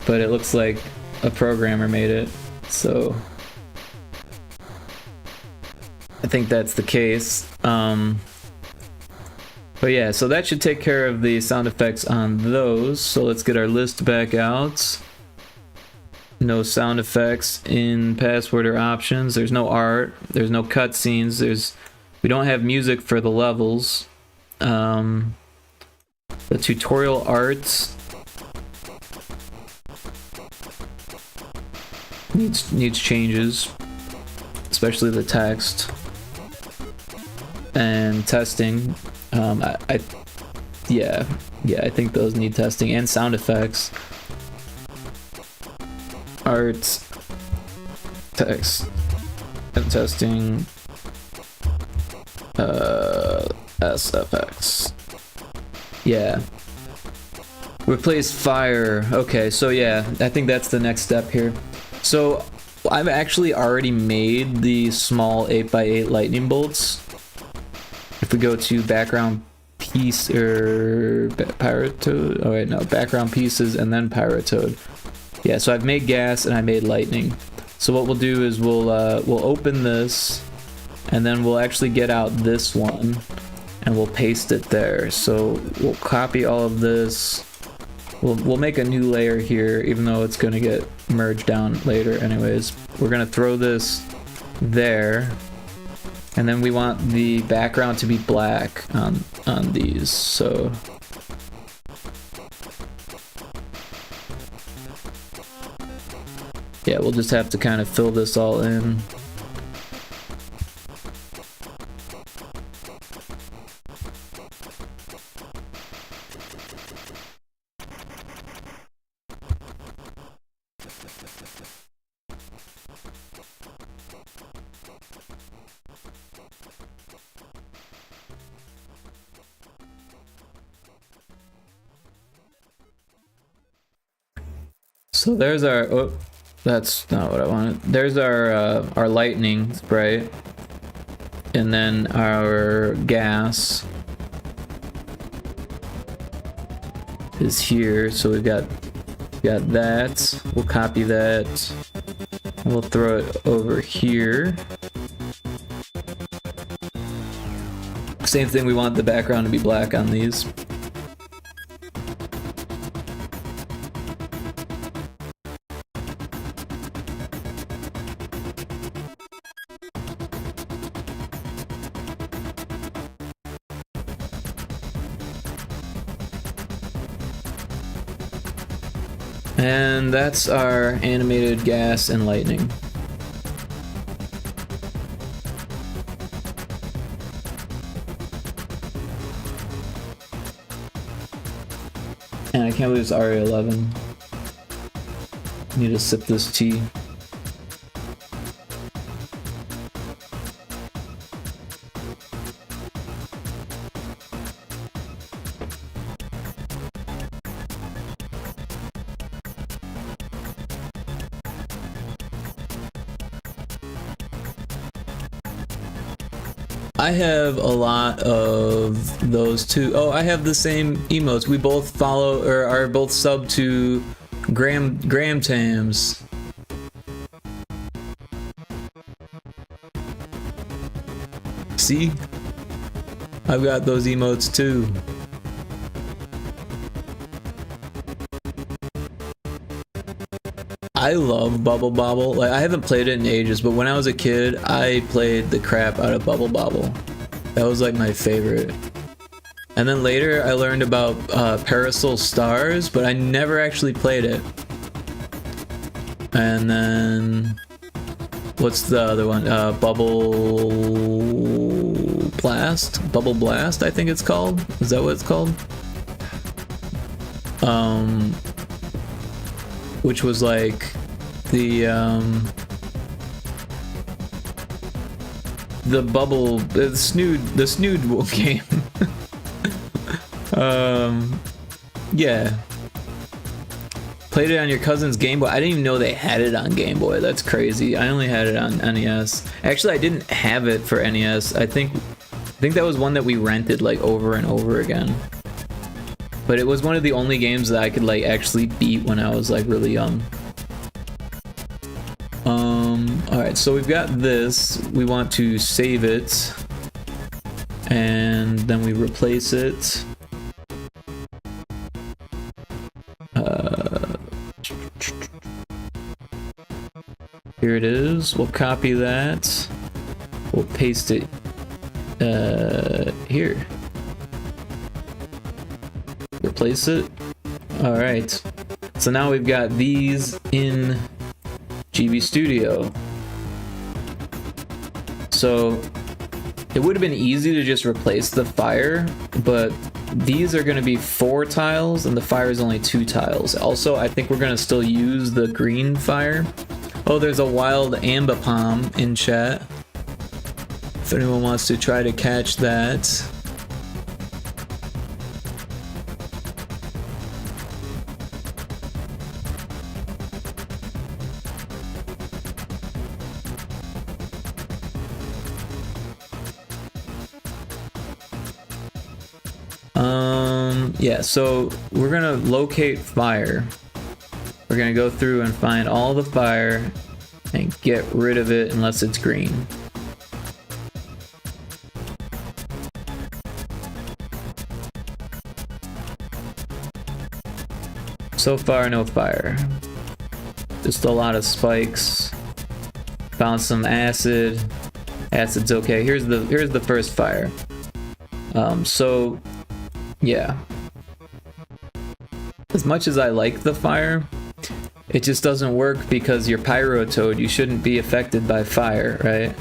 but it looks like a programmer made it, so I think that's the case. But yeah, so that should take care of the sound effects on those. So let's get our list back out. No sound effects in password or options. There's no art. There's no cutscenes. We don't have music for the levels. The tutorial arts needs changes, especially the text. And testing. I think those need testing, and sound effects. Art, text, and testing. SFX. Yeah. Replace fire. Okay, so yeah, I think that's the next step here. So I've actually already made the small 8x8 lightning bolts. If we go to background piece or Pyrotoad, oh wait, no, background pieces and then Pyrotoad. Yeah, so I've made gas and I made lightning. So what we'll do is we'll open this, and then we'll actually get out this one and we'll paste it there. So we'll copy all of this. We'll make a new layer here, even though it's gonna get merged down later anyways. We're gonna throw this there. And then we want the background to be black on these, so yeah, we'll just have to kind of fill this all in. So there's our, oh, that's not what I wanted. There's our lightning spray, and then our gas is here. So we've got that. We'll copy that. And we'll throw it over here. Same thing. We want the background to be black on these. And that's our animated gas and lightning. And I can't believe it's already 11. Need to sip this tea. I have a lot of those too. Oh, I have the same emotes. We both follow or are both sub to Graham Tams. See? I've got those emotes too. I love Bubble Bobble. Like, I haven't played it in ages, but when I was a kid, I played the crap out of Bubble Bobble. That was like my favorite. And then later I learned about Parasol Stars, but I never actually played it. And then what's the other one? Bubble Blast? Bubble Blast, I think it's called. Is that what it's called? Which was like the bubble, the snood game. Yeah. Played it on your cousin's Game Boy. I didn't even know they had it on Game Boy. That's crazy. I only had it on NES. Actually, I didn't have it for NES. I think that was one that we rented like over and over again. But it was one of the only games that I could like actually beat when I was like really young. Alright, so we've got this. We want to save it. And then we replace it. Here it is. We'll copy that. We'll paste it here. Replace it. Alright. So now we've got these in GB Studio. So it would have been easy to just replace the fire, but these are going to be 4 tiles and the fire is only 2 tiles. Also, I think we're going to still use the green fire. Oh, there's a wild ambipom in chat. If anyone wants to try to catch that. Yeah, so we're gonna locate fire. We're gonna go through and find all the fire and get rid of it unless it's green. So far, no fire. Just a lot of spikes. Found some acid. Acid's okay. Here's the first fire. So yeah. As much as I like the fire, it just doesn't work because you're Pyrotoad. You shouldn't be affected by fire, right?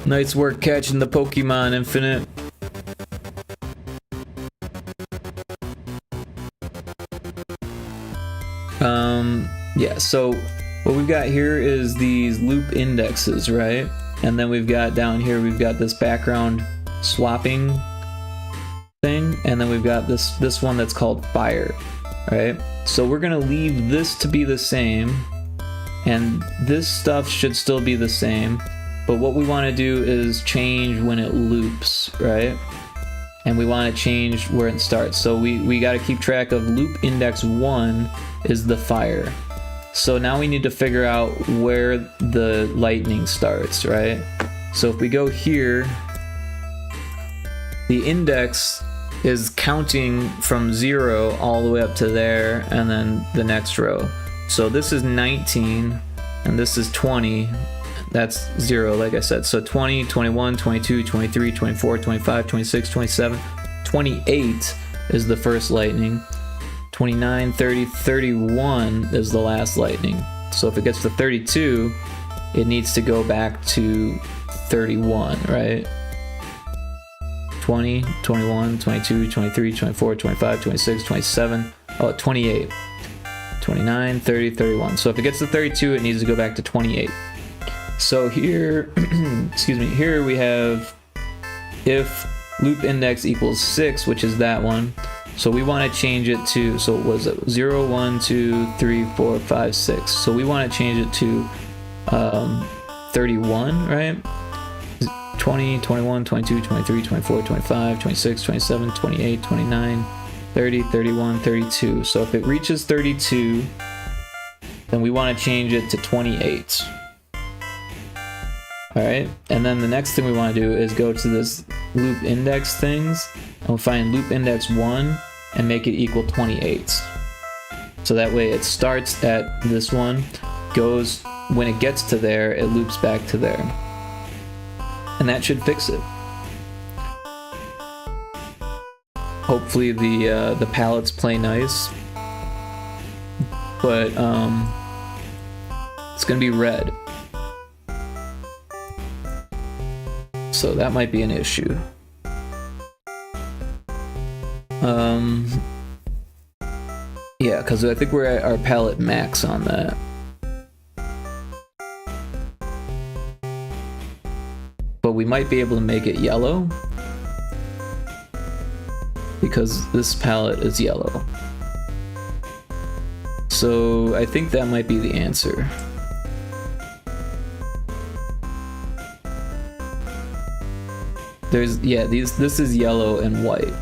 Nice work catching the Pokemon, Infinite. Yeah, so what we've got here is these loop indexes, right? And then we've got down here, we've got this background swapping thing, and then we've got this one that's called fire, right? So we're gonna leave this to be the same, and this stuff should still be the same, but what we want to do is change when it loops, right? And we want to change where it starts. So we got to keep track of loop index 1 is the fire. So now we need to figure out where the lightning starts, right? So if we go here, the index is counting from 0 all the way up to there, and then the next row. So this is 19, and this is 20. That's 0, like I said. So 20, 21, 22, 23, 24, 25, 26, 27, 28 is the first lightning. 29, 30, 31 is the last lightning. So if it gets to 32, it needs to go back to 31, right? 20, 21, 22, 23, 24, 25, 26, 27, 28. 29, 30, 31. So if it gets to 32, it needs to go back to 28. So here, excuse me, here we have if loop index equals 6, which is that one. So we want to change it to, so what was it? 0, 1, 2, 3, 4, 5, 6. So we want to change it to 31, right? 20, 21, 22, 23, 24, 25, 26, 27, 28, 29, 30, 31, 32. So if it reaches 32, then we want to change it to 28. Alright, and then the next thing we want to do is go to this loop index things, and we'll find loop index 1 and make it equal 28. So that way it starts at this one, goes, when it gets to there, it loops back to there. And that should fix it. Hopefully the palettes play nice. But it's gonna be red. So that might be an issue. Yeah, because I think we're at our palette max on that. But we might be able to make it yellow, because this palette is yellow. So I think that might be the answer. There's, yeah, this is yellow and white.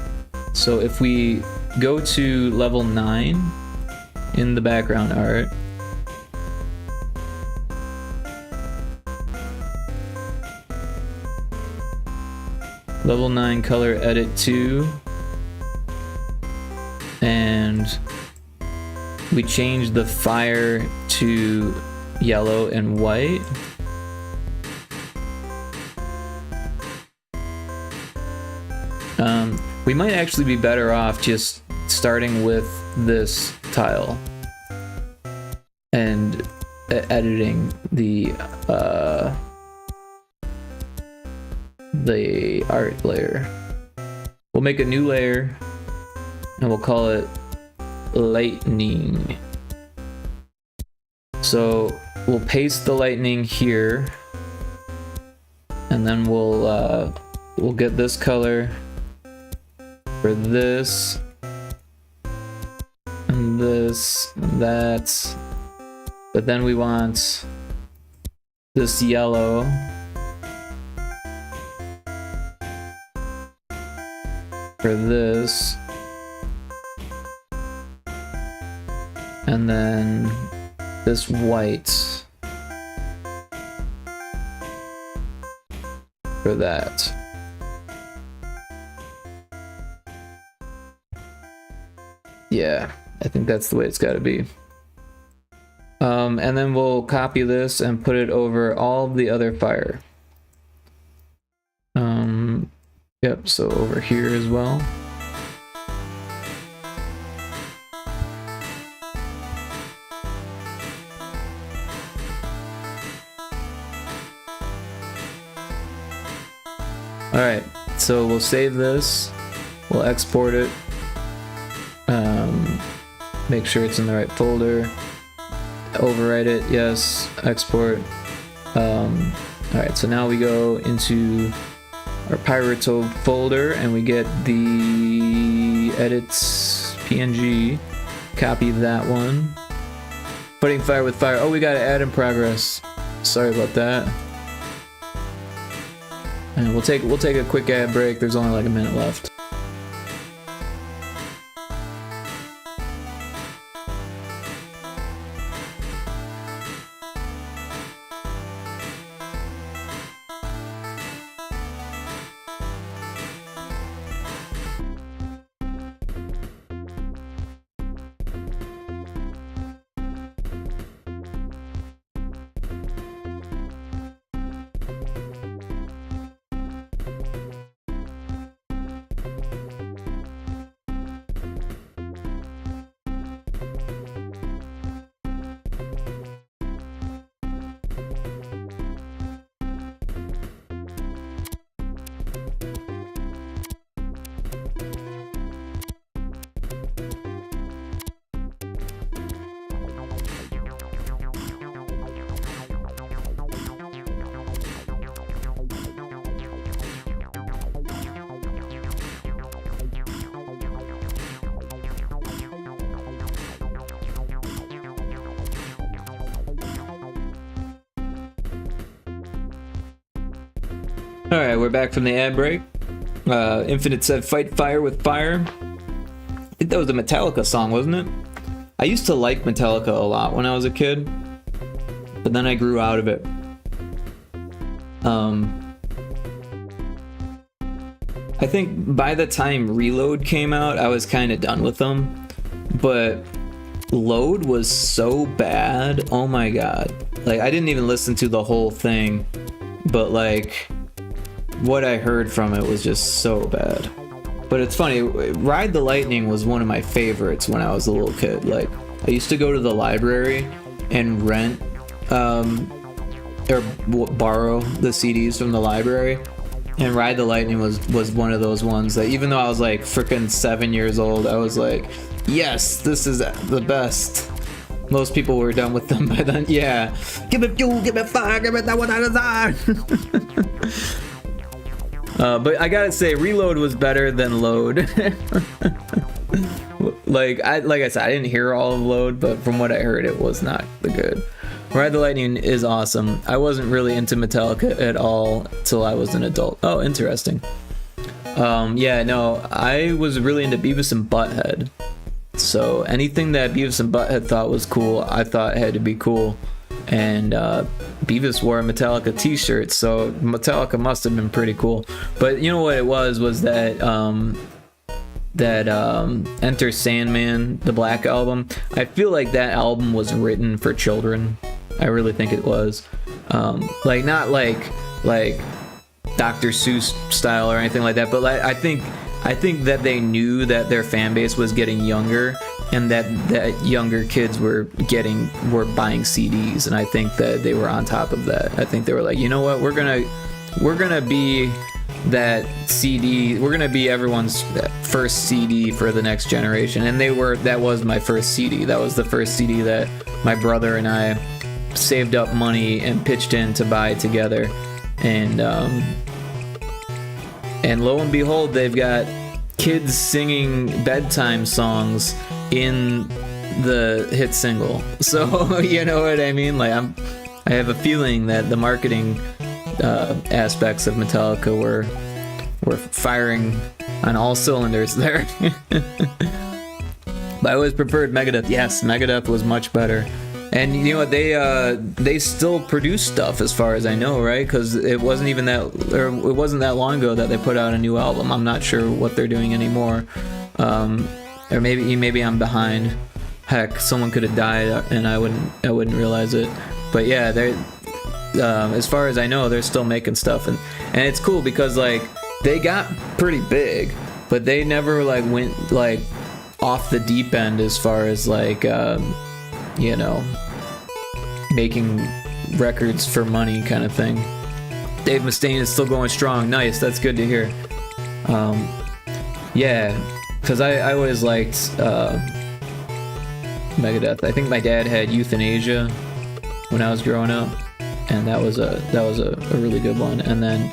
So if we go to level 9 in the background art, level 9 color edit 2, and we change the fire to yellow and white. We might actually be better off just starting with this tile and editing the art layer. We'll make a new layer and we'll call it lightning. So we'll paste the lightning here, and then we'll get this color for this, and this, and that. But then we want this yellow for this, and then this white for that. Yeah, I think that's the way it's got to be. And then we'll copy this and put it over all the other fire. Yep, so over here as well. Alright, so we'll save this, we'll export it, make sure it's in the right folder, overwrite it, yes, export. Alright, so now we go into our Pyrotoad folder and we get the edits PNG, copy that one. Putting fire with fire, oh, we gotta add in progress, sorry about that. And we'll take a quick ad break. There's only like a minute left. Alright, we're back from the ad break. Infinite said fight fire with fire. I think that was a Metallica song, wasn't it? I used to like Metallica a lot when I was a kid, but then I grew out of it. I think by the time Reload came out, I was kind of done with them, but Load was so bad, oh my god. Like, I didn't even listen to the whole thing, but like, what I heard from it was just so bad. But it's funny, Ride the Lightning was one of my favorites when I was a little kid. Like, I used to go to the library and rent or borrow the CDs from the library, and Ride the Lightning was one of those ones that even though I was like freaking 7 years old, I was like, yes, this is the best. Most people were done with them by then. Yeah, give it fuel, give it fire, give it that what I desire. But I gotta say, Reload was better than Load. like I said, I didn't hear all of Load, but from what I heard, it was not the good. Ride the Lightning is awesome. I wasn't really into Metallica at all till I was an adult. Oh, interesting. Yeah, no, I was really into Beavis and Butthead. So anything that Beavis and Butthead thought was cool, I thought had to be cool. And Beavis wore a Metallica t-shirt, so Metallica must have been pretty cool. But you know what it was that Enter Sandman, the Black Album, I feel like that album was written for children. I really think it was. Like not like Dr. Seuss style or anything like that, but like I think that they knew that their fan base was getting younger, and that younger kids were buying CDs, and I think that they were on top of that. I think they were like, you know what, we're gonna be that CD, we're gonna be everyone's first CD for the next generation. And that was my first CD. That was the first CD that my brother and I saved up money and pitched in to buy together. And lo and behold, they've got kids singing bedtime songs in the hit single. So you know what I mean? Like I have a feeling that the marketing aspects of Metallica were firing on all cylinders there. But I always preferred Megadeth. Yes, Megadeth was much better. And you know what, they still produce stuff as far as I know, right? Because it wasn't that long ago that they put out a new album. I'm not sure what they're doing anymore, or maybe I'm behind. Heck, someone could have died and I wouldn't realize it. But yeah, they as far as I know, they're still making stuff, and it's cool because like they got pretty big, but they never like went like off the deep end as far as like you know, making records for money kind of thing. Dave Mustaine is still going strong. Nice, that's good to hear. Yeah, because I always liked Megadeth. I think my dad had Euthanasia when I was growing up, and that was a really good one. And then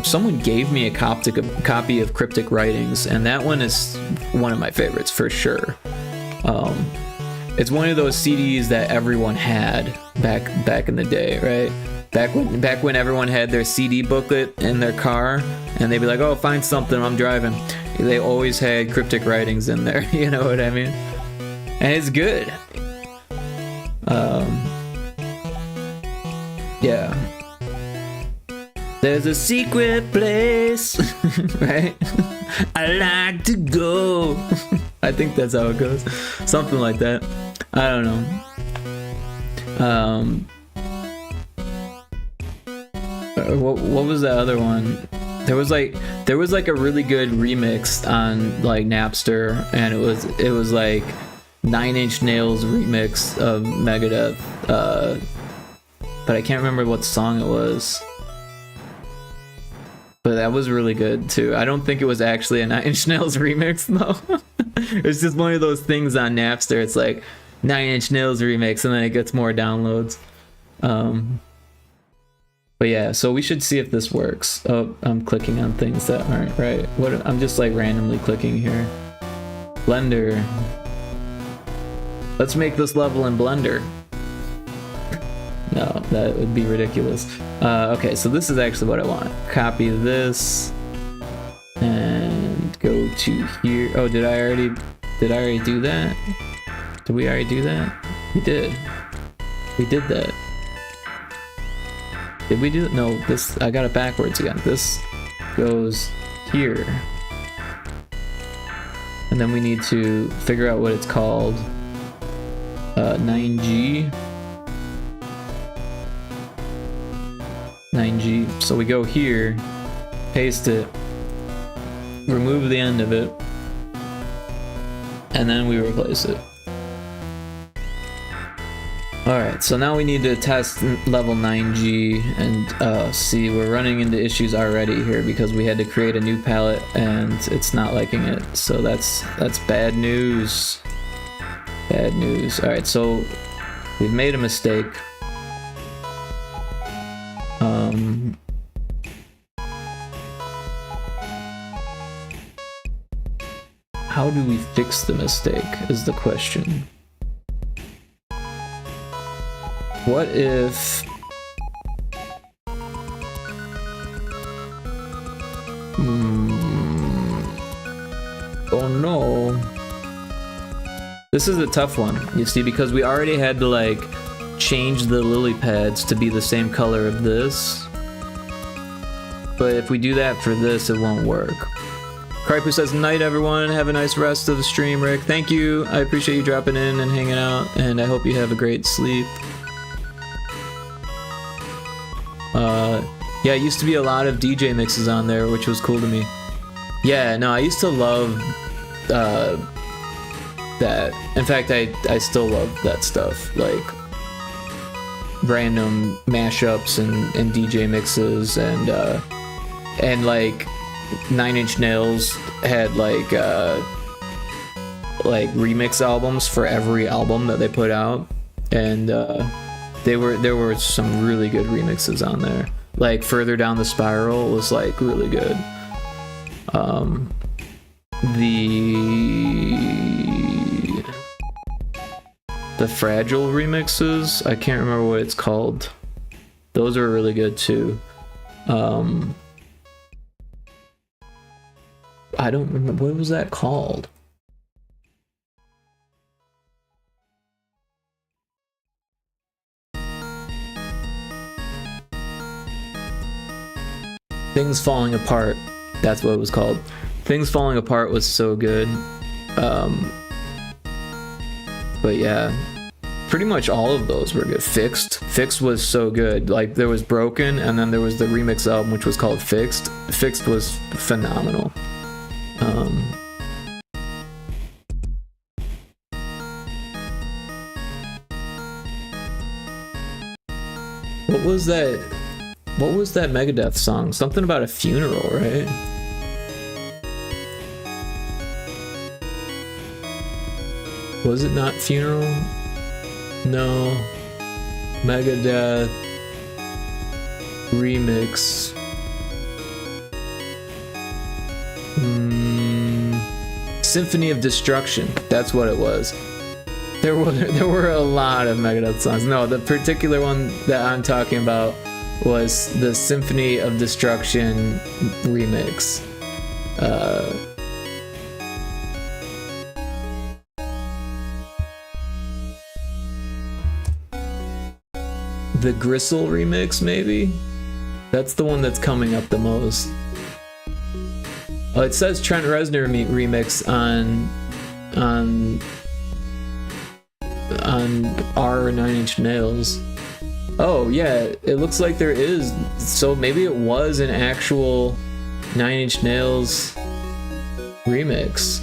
someone gave me a copy of Cryptic Writings, and that one is one of my favorites for sure. It's one of those CDs that everyone had back in the day, right? Back when everyone had their CD booklet in their car, and they'd be like, "Oh, find something, I'm driving." They always had Cryptic Writings in there. You know what I mean? And it's good. Yeah. There's a secret place, right? I like to go. I think that's how it goes. Something like that. I don't know. What was the other one? There was like a really good remix on like Napster, and it was like 9 Inch Nails remix of Megadeth, but I can't remember what song it was. But that was really good too. I don't think it was actually a 9 Inch Nails remix though. It's just one of those things on Napster. It's like 9 Inch Nails remix, and then it gets more downloads. But yeah, so we should see if this works. Oh, I'm clicking on things that aren't right. I'm just like randomly clicking here. Blender. Let's make this level in Blender. No, that would be ridiculous. Okay, so this is actually what I want. Copy this and go to here. Oh, did I already do that? Did we already do that? We did. We did that. Did we do it? No, this, I got it backwards again. This goes here. And then we need to figure out what it's called. 9G. 9G. So we go here, paste it, remove the end of it, and then we replace it. Alright, so now we need to test level 9G and see, we're running into issues already here because we had to create a new palette and it's not liking it. So that's bad news. Bad news. Alright, so we've made a mistake. How do we fix the mistake is the question. What if... Oh no. This is a tough one, you see, because we already had to like change the lily pads to be the same color of this. But if we do that for this, it won't work. Kriper says, night everyone, have a nice rest of the stream, Rick. Thank you, I appreciate you dropping in and hanging out, and I hope you have a great sleep. Yeah, it used to be a lot of DJ mixes on there, which was cool to me. Yeah, no, I used to love that. In fact, I still love that stuff, like random mashups and DJ mixes, and like 9 Inch Nails had like remix albums for every album that they put out, and there were some really good remixes on there. Like Further Down the Spiral was like really good. The Fragile remixes, I can't remember what it's called. Those are really good too. I don't remember, what was that called? Things Falling Apart, that's what it was called. Things Falling Apart was so good. But yeah, pretty much all of those were good. Fixed was so good. Like there was Broken, and then there was the remix album which was called Fixed. Fixed was phenomenal. What was that? What was that Megadeth song? Something about a funeral, right? Was it not Funeral? No. Megadeth remix. Symphony of Destruction. That's what it was. There were a lot of Megadeth songs. No, the particular one that I'm talking about was the Symphony of Destruction remix. The Gristle remix, maybe? That's the one that's coming up the most. Oh, it says Trent Reznor remix on our 9 Inch Nails. Oh yeah, it looks like there is. So maybe it was an actual 9 Inch Nails remix.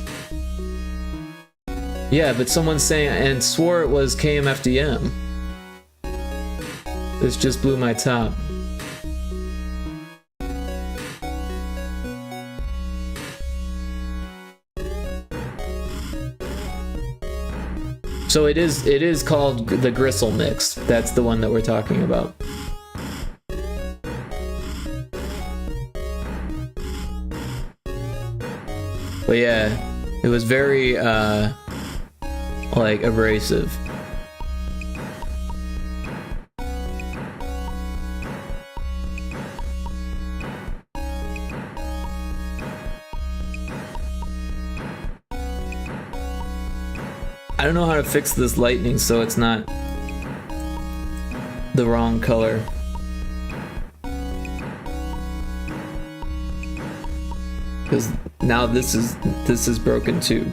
Yeah, but someone's saying and swore it was KMFDM. This just blew my top. So it is called the Gristle mix. That's the one that we're talking about. But yeah, it was very like abrasive. I don't know how to fix this lightning so it's not the wrong color. Because now this is broken too.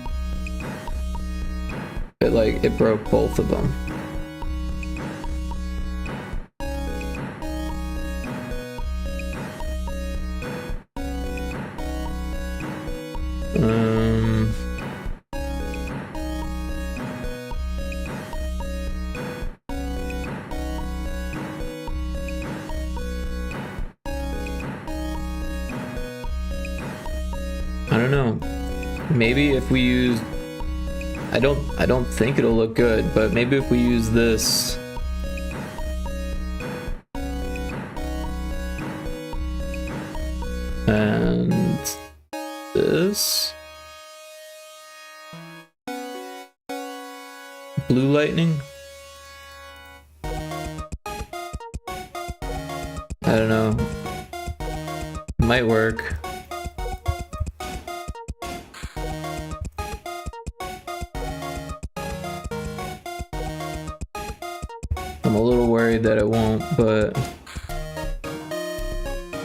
It broke both of them. I don't know. Maybe if we use, I don't think it'll look good, but maybe if we use this. And this. Blue lightning? I don't know. Might work. I'm a little worried that it won't, but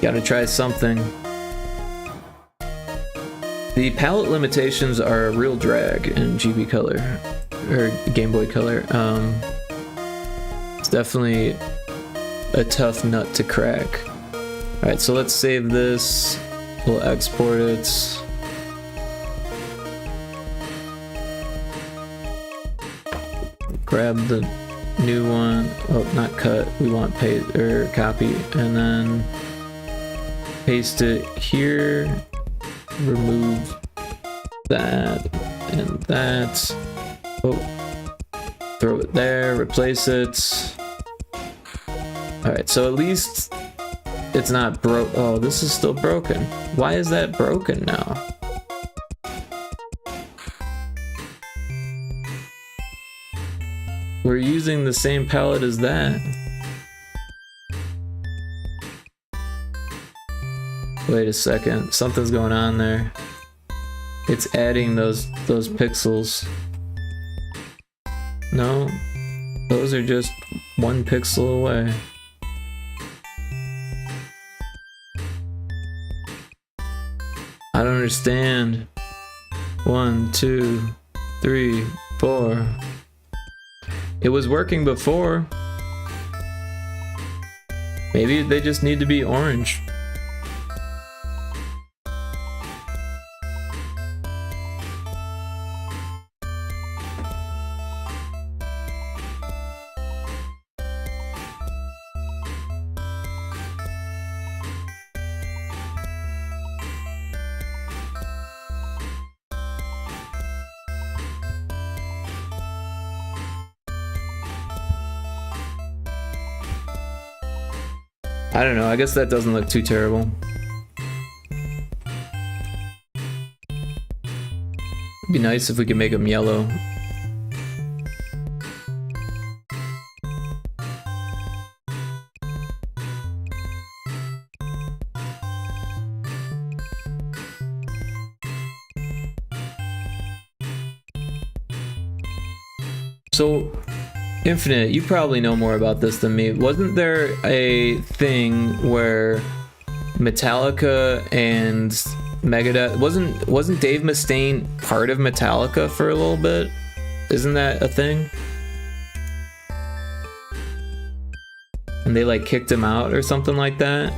gotta try something. The palette limitations are a real drag in GB Color, or Game Boy Color. It's definitely a tough nut to crack. Alright, so let's save this. We'll export it. Grab the new one. Oh, not cut. We want paste or copy, and then paste it here. Remove that and that. Oh, throw it there. Replace it. All right. So at least it's not broke. Oh, this is still broken. Why is that broken now? We're using the same palette as that. Wait a second, something's going on there. It's adding those pixels. No, those are just 1 pixel away. I don't understand. 1, 2, 3, 4. It was working before. Maybe they just need to be orange. I don't know, I guess that doesn't look too terrible. It'd be nice if we could make them yellow. So, Infinite, you probably know more about this than me. Wasn't there a thing where Metallica and Megadeth wasn't Dave Mustaine part of Metallica for a little bit? Isn't that a thing? And they like kicked him out or something like that?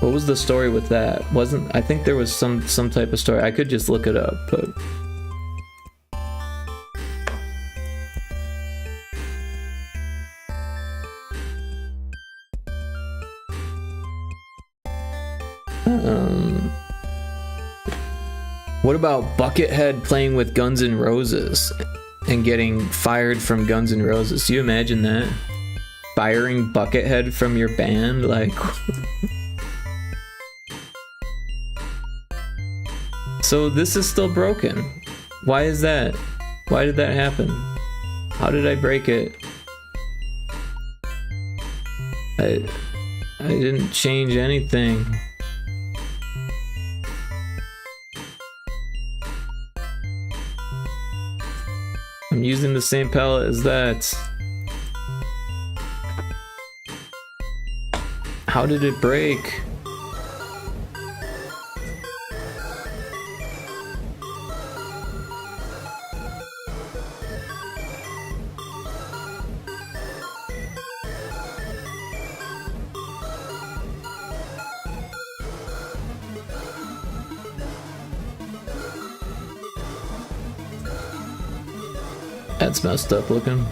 What was the story with that? I think there was some type of story. I could just look it up, but what about Buckethead playing with Guns N' Roses and getting fired from Guns N' Roses? Do you imagine that? Firing Buckethead from your band? Like... So this is still broken. Why is that? Why did that happen? How did I break it? I didn't change anything. I'm using the same palette as that. How did it break? That's messed up looking.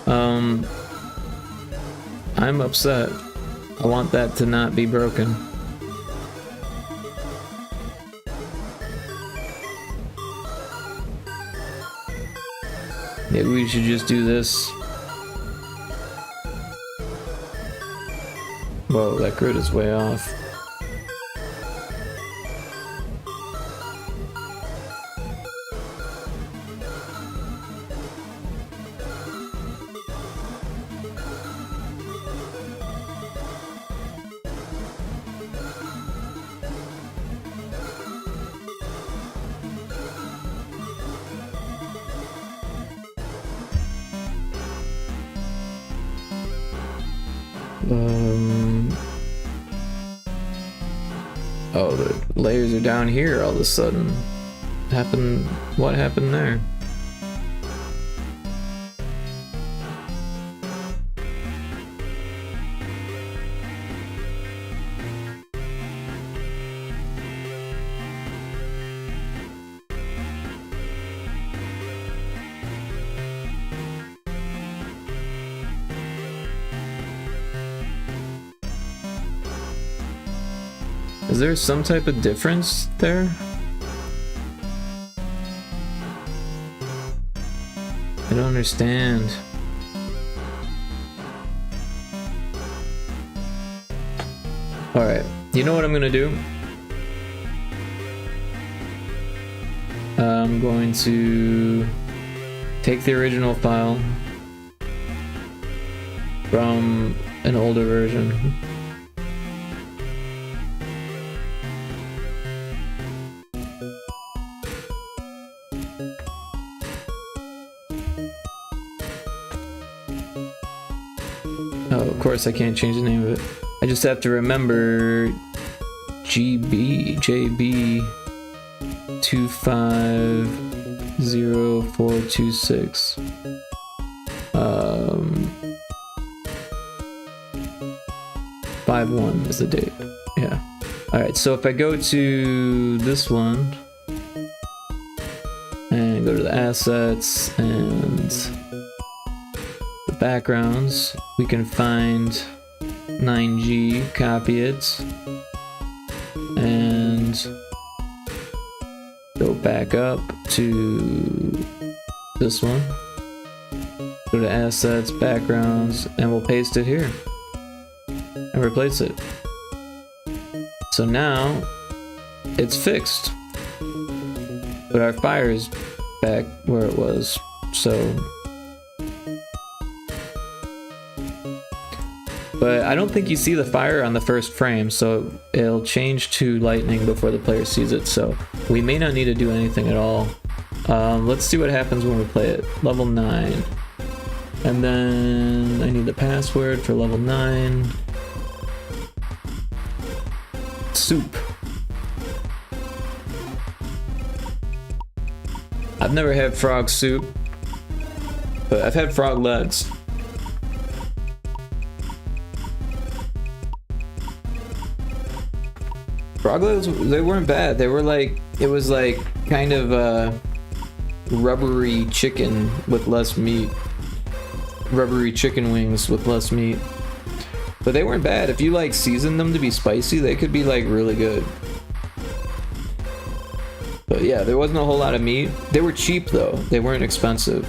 I'm upset. I want that to not be broken. Maybe we should just do this. Whoa, that grid is way off. Oh, the layers are down here all of a sudden. What happened there? Is there some type of difference there? I don't understand. Alright, you know what I'm gonna do? I'm going to take the original file from an older version. Oh, of course I can't change the name of it. I just have to remember JB 250426. 5/1 is the date. Yeah. Alright, so if I go to this one and go to the assets and the backgrounds, we can find 9G, copy it, and go back up to this one, go to assets, backgrounds, and we'll paste it here and replace it. So now it's fixed, but our fire is back where it was. So, but I don't think you see the fire on the first frame, so it'll change to lightning before the player sees it, so we may not need to do anything at all. Let's see what happens when we play it. Level 9. And then I need the password for level 9. Soup. I've never had frog soup, but I've had frog legs. Frog legs, they weren't bad. They were like, it was like kind of rubbery chicken with less meat. Rubbery chicken wings with less meat. But they weren't bad. If you like season them to be spicy, they could be like really good. But yeah, there wasn't a whole lot of meat. They were cheap though. They weren't expensive.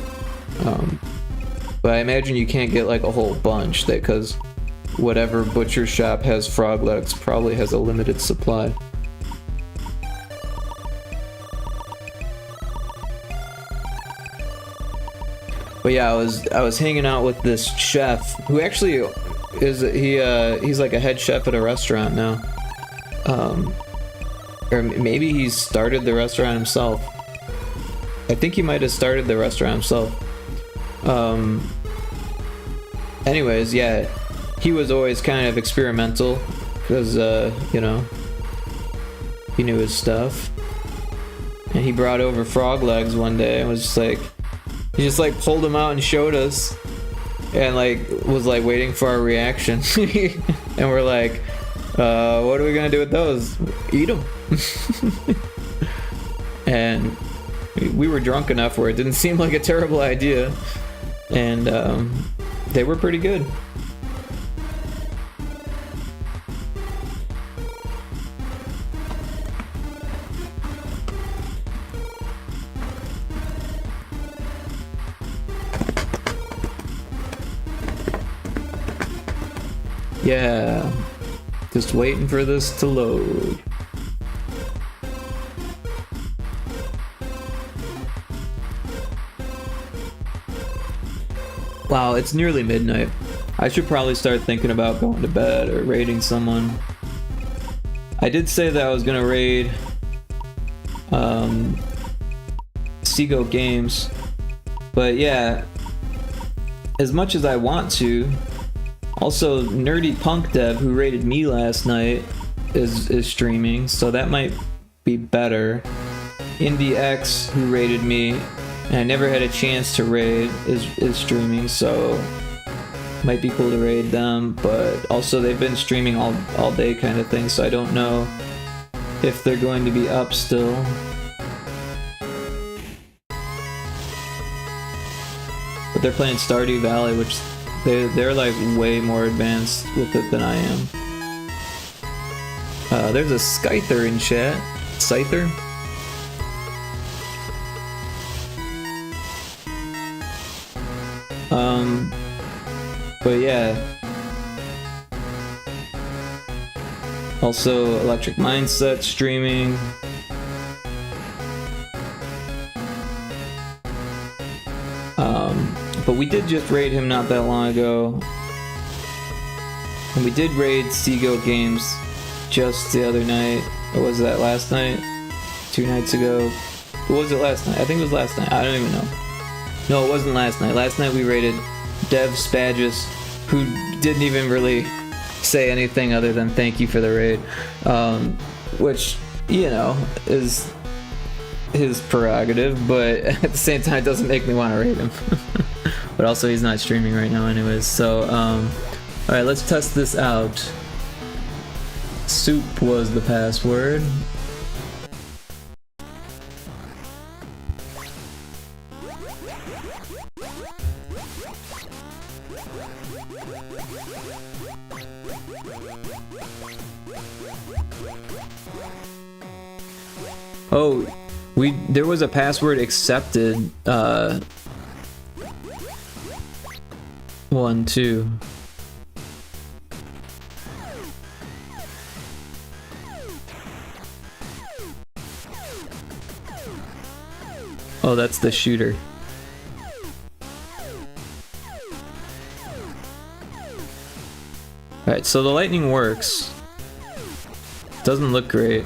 But I imagine you can't get like a whole bunch, that because whatever butcher shop has frog legs probably has a limited supply. But yeah, I was hanging out with this chef who actually he's like a head chef at a restaurant now. Or maybe he's started the restaurant himself. I think he might have started the restaurant himself. Anyways, yeah, he was always kind of experimental because you know, he knew his stuff. And he brought over frog legs one day and was just like, he just like pulled them out and showed us, and like was like waiting for our reaction. And we're like, what are we gonna do with those? Eat them. And we were drunk enough where it didn't seem like a terrible idea, and they were pretty good. Yeah, just waiting for this to load. Wow, it's nearly midnight. I should probably start thinking about going to bed or raiding someone. I did say that I was gonna raid Seagoat Games, but yeah, as much as I want to, Also, Nerdy Punk Dev, who rated me last night, is streaming, so that might be better. Indie X, who rated me, and I never had a chance to raid, is streaming, so might be cool to raid them. But also, they've been streaming all day kind of thing, so I don't know if they're going to be up still. But they're playing Stardew Valley, which they're like way more advanced with it than I am. There's a Scyther in chat. Scyther? But yeah. Also, Electric Mindset streaming. But we did just raid him not that long ago. And we did raid Seago Games just the other night. Or was that last night? 2 nights ago? Or was it last night? I think it was last night. I don't even know. No, it wasn't last night. Last night we raided Dev Spagus, who didn't even really say anything other than thank you for the raid. Which, you know, is his prerogative, but at the same time it doesn't make me want to raid him. But also he's not streaming right now anyways, so alright, let's test this out. Soup was the password. Oh, there was a password accepted, 1, 2. Oh, that's the shooter. Alright, so the lightning works. Doesn't look great.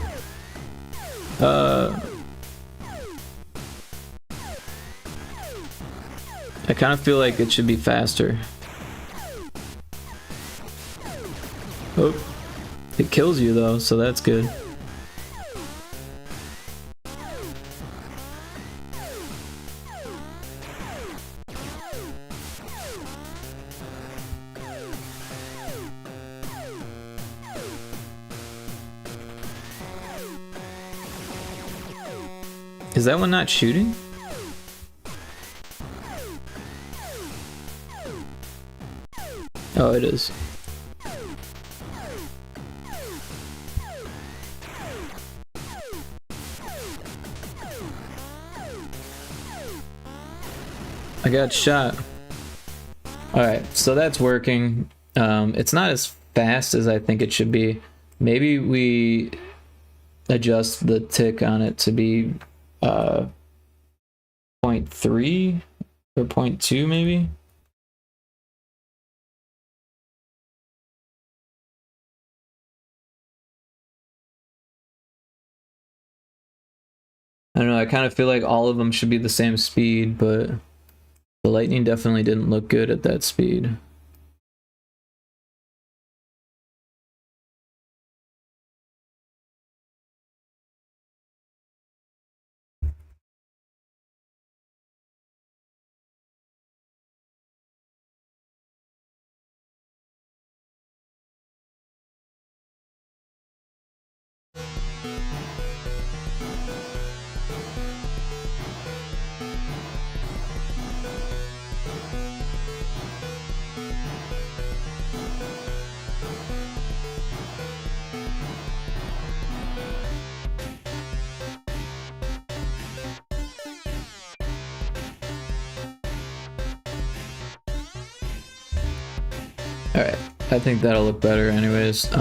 I kind of feel like it should be faster. Oh, it kills you though, so that's good. Is that one not shooting? Oh, it is. I got shot. Alright, so that's working. It's not as fast as I think it should be. Maybe we adjust the tick on it to be 0.3 or 0.2 maybe. I don't know, I kind of feel like all of them should be the same speed, but the lightning definitely didn't look good at that speed. Alright, I think that'll look better anyways.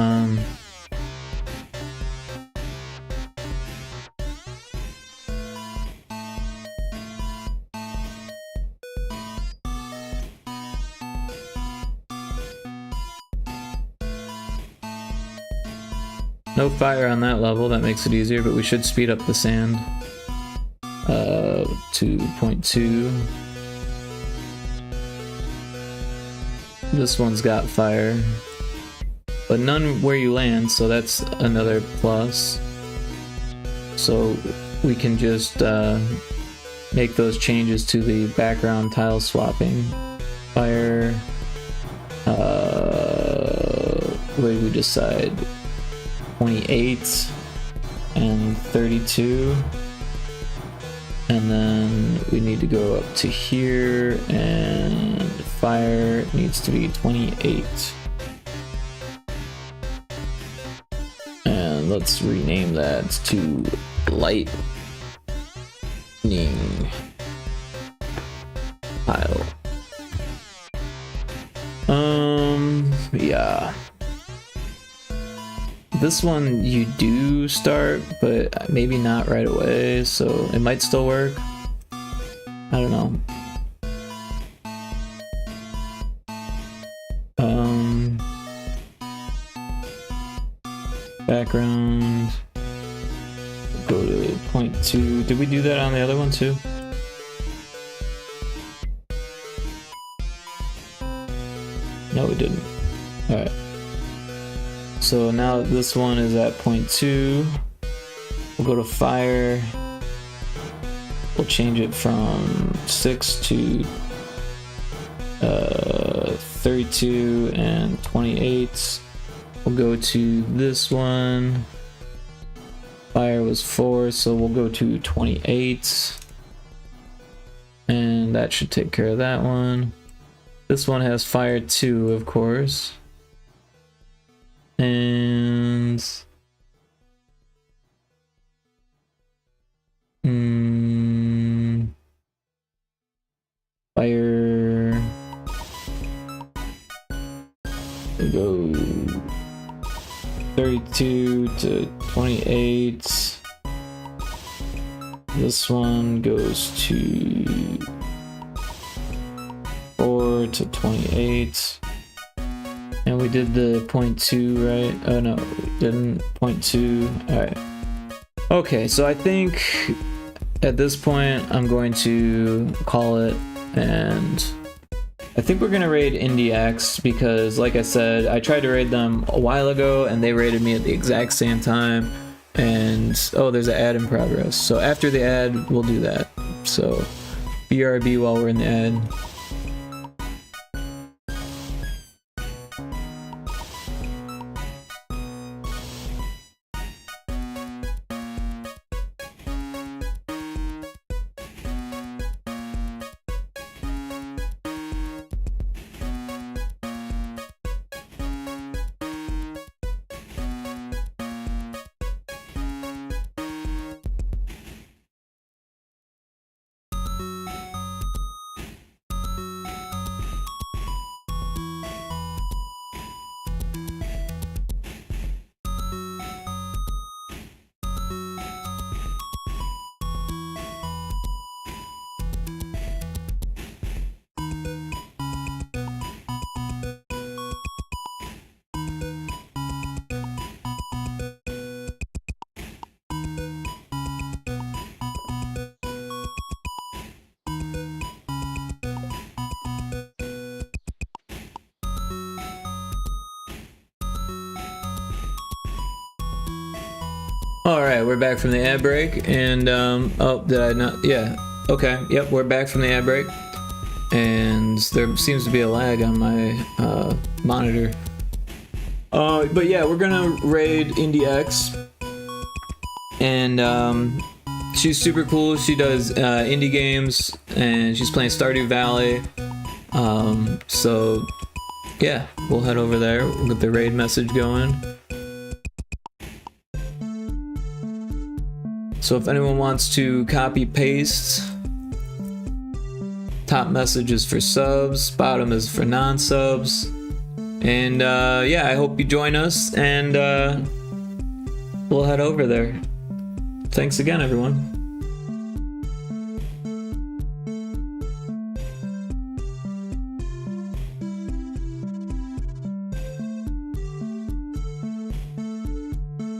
No fire on that level, that makes it easier, but we should speed up the sand. 2.2. this one's got fire, but none where you land, so that's another plus. So we can just make those changes to the background tile swapping. Fire, what did we decide? 28 and 32. And then we need to go up to here, and fire needs to be 28. And let's rename that to lightning tile. Yeah. This one you do start, but maybe not right away, so it might still work. I don't know. Background. Go to 0.2. Did we do that on the other one too? No, we didn't. Alright. So now this one is at 0.2. We'll go to fire. We'll change it from 6 to 32 and 28. We'll go to this one. Fire was 4, so we'll go to 28. And that should take care of that one. This one has fire 2, of course. And fire. We'll go 32 to 28. This one goes to 4 to 28. And we did the 0.2, right? Oh no, we didn't. 0.2. Alright. Okay, so I think at this point I'm going to call it, and I think we're gonna raid IndieX because, like I said, I tried to raid them a while ago and they raided me at the exact same time. And oh, there's an ad in progress. So after the ad, we'll do that. So BRB while we're in the ad. Alright, we're back from the ad break, and oh, did I not? Yeah, okay, yep, we're back from the ad break, and there seems to be a lag on my monitor. But yeah, we're gonna raid IndieX, and she's super cool. She does indie games, and she's playing Stardew Valley. So yeah, we'll head over there. We'll get the raid message going. So if anyone wants to copy paste, top message is for subs, bottom is for non-subs. And yeah, I hope you join us, and we'll head over there. Thanks again, everyone.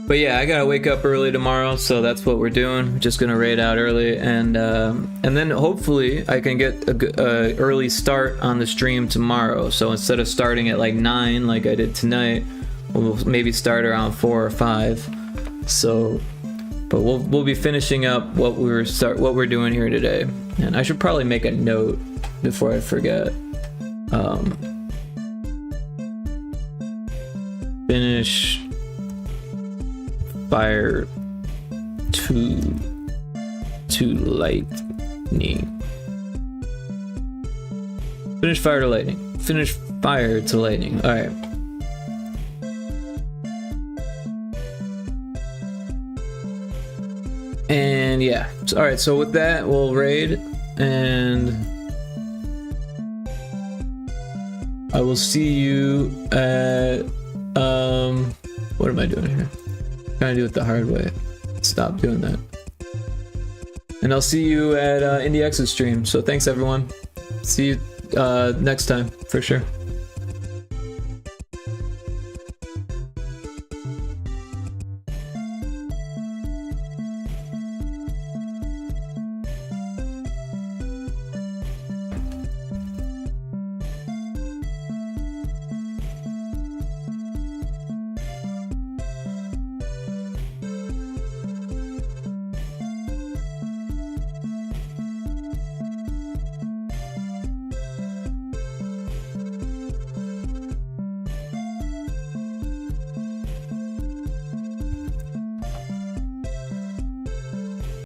But yeah, I gotta wake up early tomorrow, so that's what we're doing. We're just gonna raid out early, and then hopefully I can get a early start on the stream tomorrow. So instead of starting at like 9 like I did tonight, we'll maybe start around 4 or 5. So, but we'll be finishing up what we're doing here today. And I should probably make a note before I forget. Finish fire to lightning. Finish fire to lightning. Finish fire to lightning. All right. And yeah. All right. So with that, we'll raid, and I will see you at what am I doing here? I'm trying to do it the hard way. Stop doing that. And I'll see you at IndieX's stream. So thanks everyone. See you next time for sure.